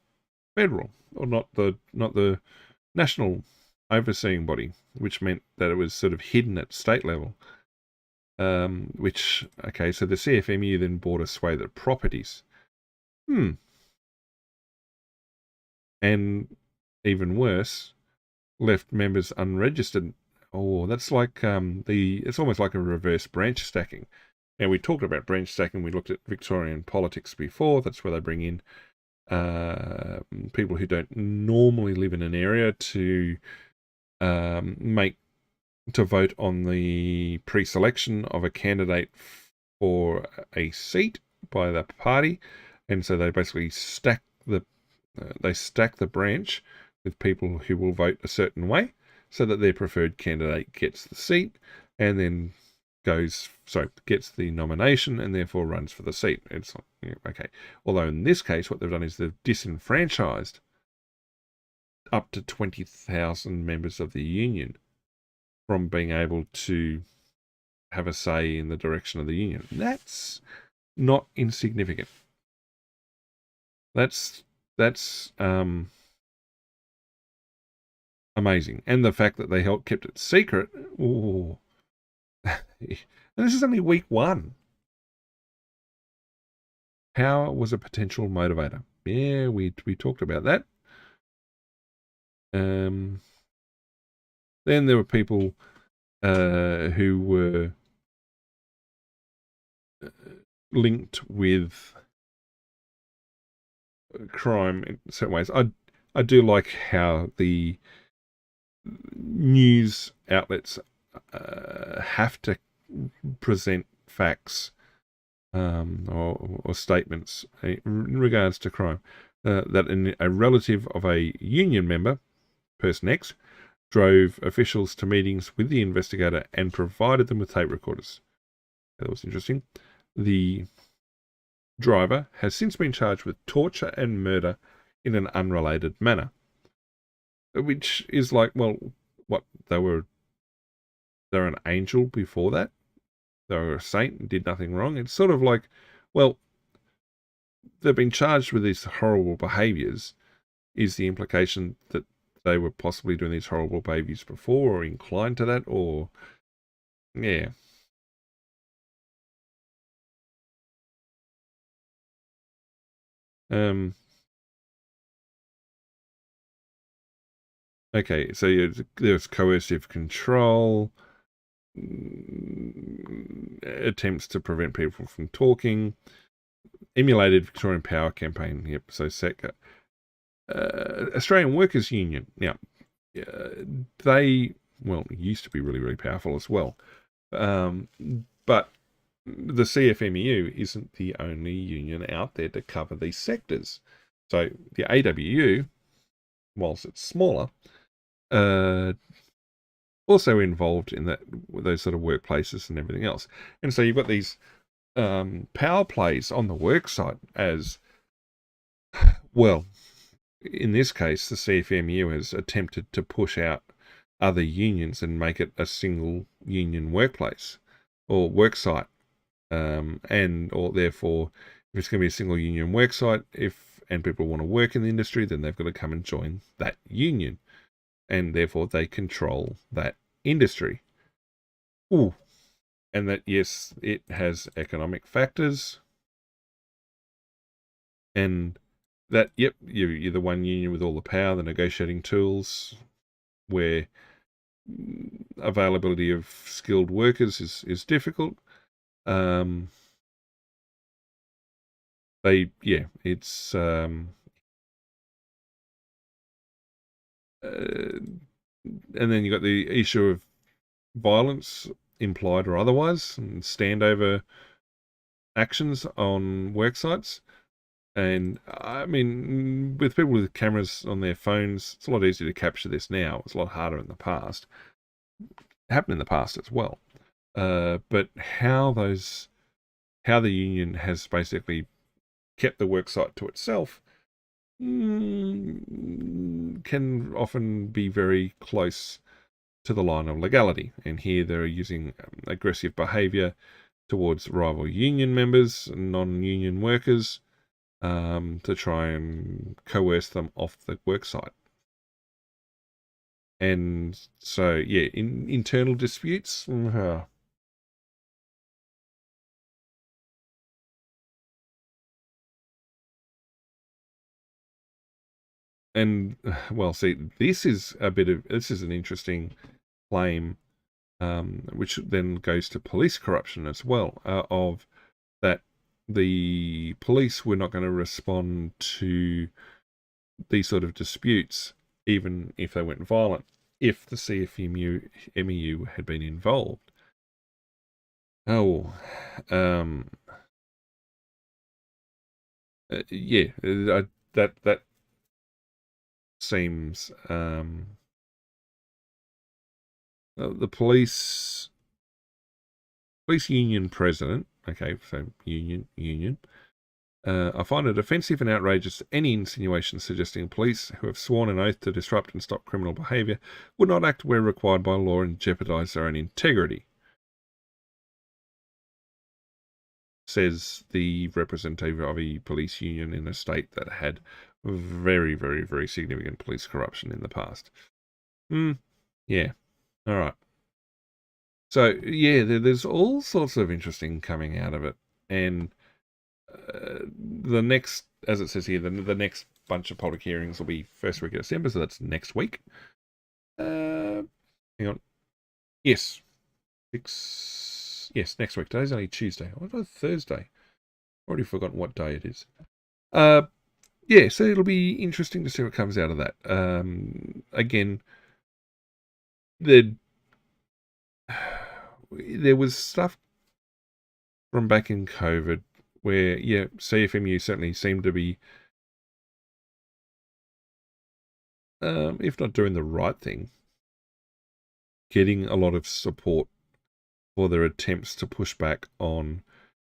federal, or not the national overseeing body, which meant that it was sort of hidden at state level. So the CFMU then bought a swathe of properties. And even worse, left members unregistered. Oh, that's like it's almost like a reverse branch stacking. Now, we talked about branch stacking. We looked at Victorian politics before. That's where they bring in people who don't normally live in an area to vote on the pre-selection of a candidate for a seat by the party, and so they basically stack the branch with people who will vote a certain way, so that their preferred candidate gets the seat, and then gets the nomination, and therefore runs for the seat. It's like, okay. Although in this case, what they've done is they've disenfranchised up to 20,000 members of the union from being able to have a say in the direction of the union. That's not insignificant. That's amazing. And the fact that they kept it secret. Ooh. And this is only week 1. Power was a potential motivator. Yeah, we talked about that. Then there were people who were linked with crime in certain ways. I do like how the news outlets have to present facts or statements in regards to crime. That a relative of a union member, person X, drove officials to meetings with the investigator and provided them with tape recorders. That was interesting. The driver has since been charged with torture and murder in an unrelated manner. Which is like, well, what, they're an angel before that? They were a saint and did nothing wrong? It's sort of like, well, they've been charged with these horrible behaviours. Is the implication that they were possibly doing these horrible behaviours before, or inclined to that, or yeah. Okay, so there's coercive control, attempts to prevent people from talking, emulated Victorian Power campaign. Yep, so SEC. Australian Workers Union. Now, they, well, used to be really, really powerful as well. But the CFMEU isn't the only union out there to cover these sectors. So the AWU, whilst it's smaller, also involved in those sort of workplaces and everything else. And so you've got these power plays on the work site as, well, in this case, the CFMU has attempted to push out other unions and make it a single union workplace or work site. Or therefore, if it's going to be a single union work site, and people want to work in the industry, then they've got to come and join that union. And therefore, they control that industry. Ooh. And that, yes, it has economic factors. And that, yep, you're the one union with all the power, the negotiating tools, where availability of skilled workers is difficult. It's and then you've got the issue of violence, implied or otherwise, and standover actions on work sites. And I mean, with people with cameras on their phones, it's a lot easier to capture this now. It's a lot harder in the past. It happened in the past as well. But how the union has basically kept the worksite to itself can often be very close to the line of legality. And here they're using aggressive behaviour towards rival union members and non-union workers to try and coerce them off the worksite. And so, yeah, in internal disputes, and well, see, this is an interesting claim, which then goes to police corruption as well, of that the police were not going to respond to these sort of disputes, even if they went violent, if the CFMEU had been involved. Oh, yeah, that seems the police union president. Okay, so union. I find it offensive and outrageous any insinuation suggesting police who have sworn an oath to disrupt and stop criminal behaviour would not act where required by law and jeopardise their own integrity, says the representative of a police union in a state that had very, very, very significant police corruption in the past. Yeah. All right. So, yeah, there's all sorts of interesting coming out of it. And the next, as it says here, the next bunch of public hearings will be first week of December, so that's next week. Hang on. Yes. Yes, next week. Today's only Tuesday. What about Thursday? Already forgotten what day it is. Yeah, so it'll be interesting to see what comes out of that. Again, there was stuff from back in COVID where, yeah, CFMU certainly seemed to be, if not doing the right thing, getting a lot of support for their attempts to push back on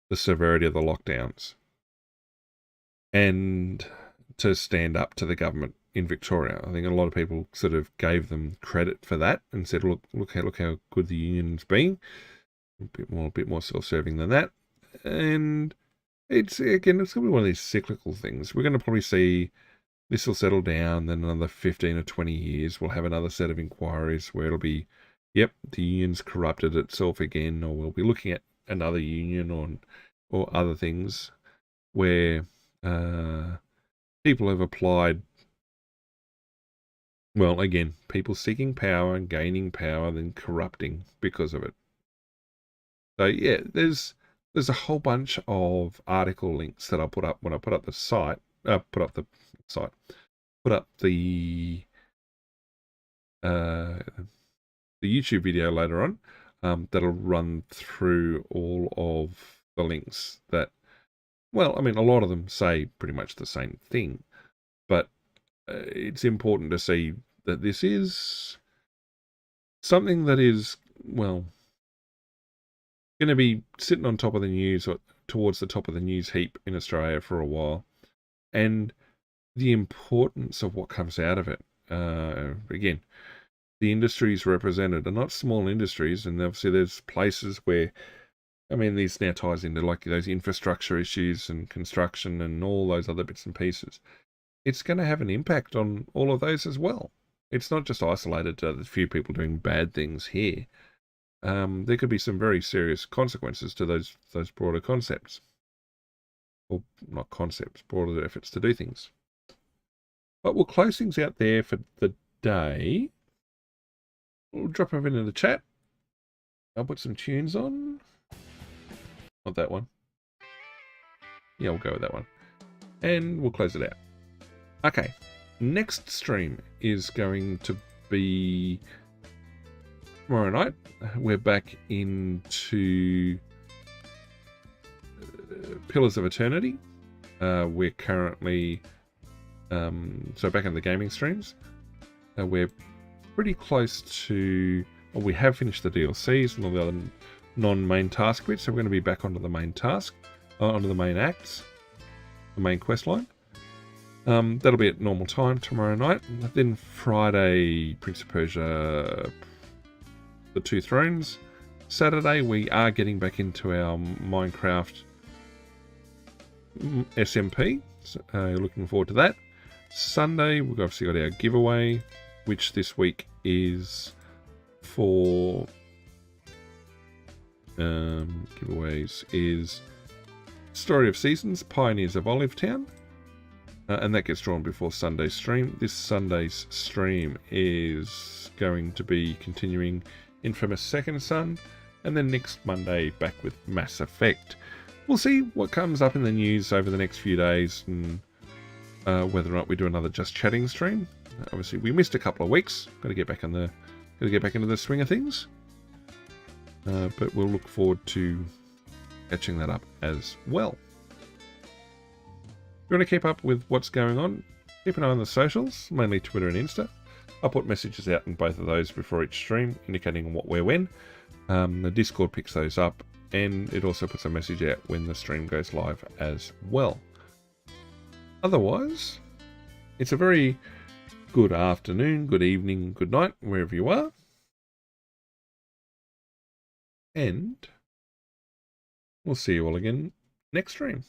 the severity of the lockdowns and to stand up to the government in Victoria. I think a lot of people sort of gave them credit for that and said, look how good the union's been. A bit more self-serving than that. And it's going to be one of these cyclical things. We're going to probably see this will settle down. Then another 15 or 20 years, we'll have another set of inquiries where it'll be, yep, the union's corrupted itself again, or we'll be looking at another union or other things where people have applied. Well, again, people seeking power and gaining power, then corrupting because of it. So yeah, there's a whole bunch of article links that I'll put up when I put up the site. Put up the YouTube video later on. That'll run through all of the links that. Well, I mean, a lot of them say pretty much the same thing, but it's important to see that this is something that is, well, going to be sitting on top of the news or towards the top of the news heap in Australia for a while. And the importance of what comes out of it. Again, the industries represented are not small industries, and obviously there's places where, I mean, this now ties into like those infrastructure issues and construction and all those other bits and pieces. It's going to have an impact on all of those as well. It's not just isolated to the few people doing bad things here. There could be some very serious consequences to those broader concepts. Or not concepts, broader efforts to do things. But we'll close things out there for the day. We'll drop them into the chat. I'll put some tunes on. Not that one. Yeah, we'll go with that one. And we'll close it out. Okay. Next stream is going to be tomorrow night. We're back into Pillars of Eternity. We're currently so back in the gaming streams. We're pretty close to, well, we have finished the DLCs and all the other non-main task bits, so we're going to be back onto the main task, onto the main acts, the main quest line. That'll be at normal time tomorrow night. Then Friday, Prince of Persia, The Two Thrones. Saturday, we are getting back into our Minecraft SMP. So, looking forward to that. Sunday, we've obviously got our giveaway, which this week is for giveaways is Story of Seasons, Pioneers of Olivetown. And that gets drawn before Sunday's stream. This Sunday's stream is going to be continuing Infamous Second Son, and then next Monday back with Mass Effect. We'll see what comes up in the news over the next few days, and whether or not we do another Just Chatting stream. Obviously, we missed a couple of weeks. Got to get back into the swing of things. But we'll look forward to catching that up as well. If you want to keep up with what's going on, keep an eye on the socials, mainly Twitter and Insta. I'll put messages out in both of those before each stream, indicating what, where, when. The Discord picks those up, and it also puts a message out when the stream goes live as well. Otherwise, it's a very good afternoon, good evening, good night, wherever you are. And we'll see you all again next stream.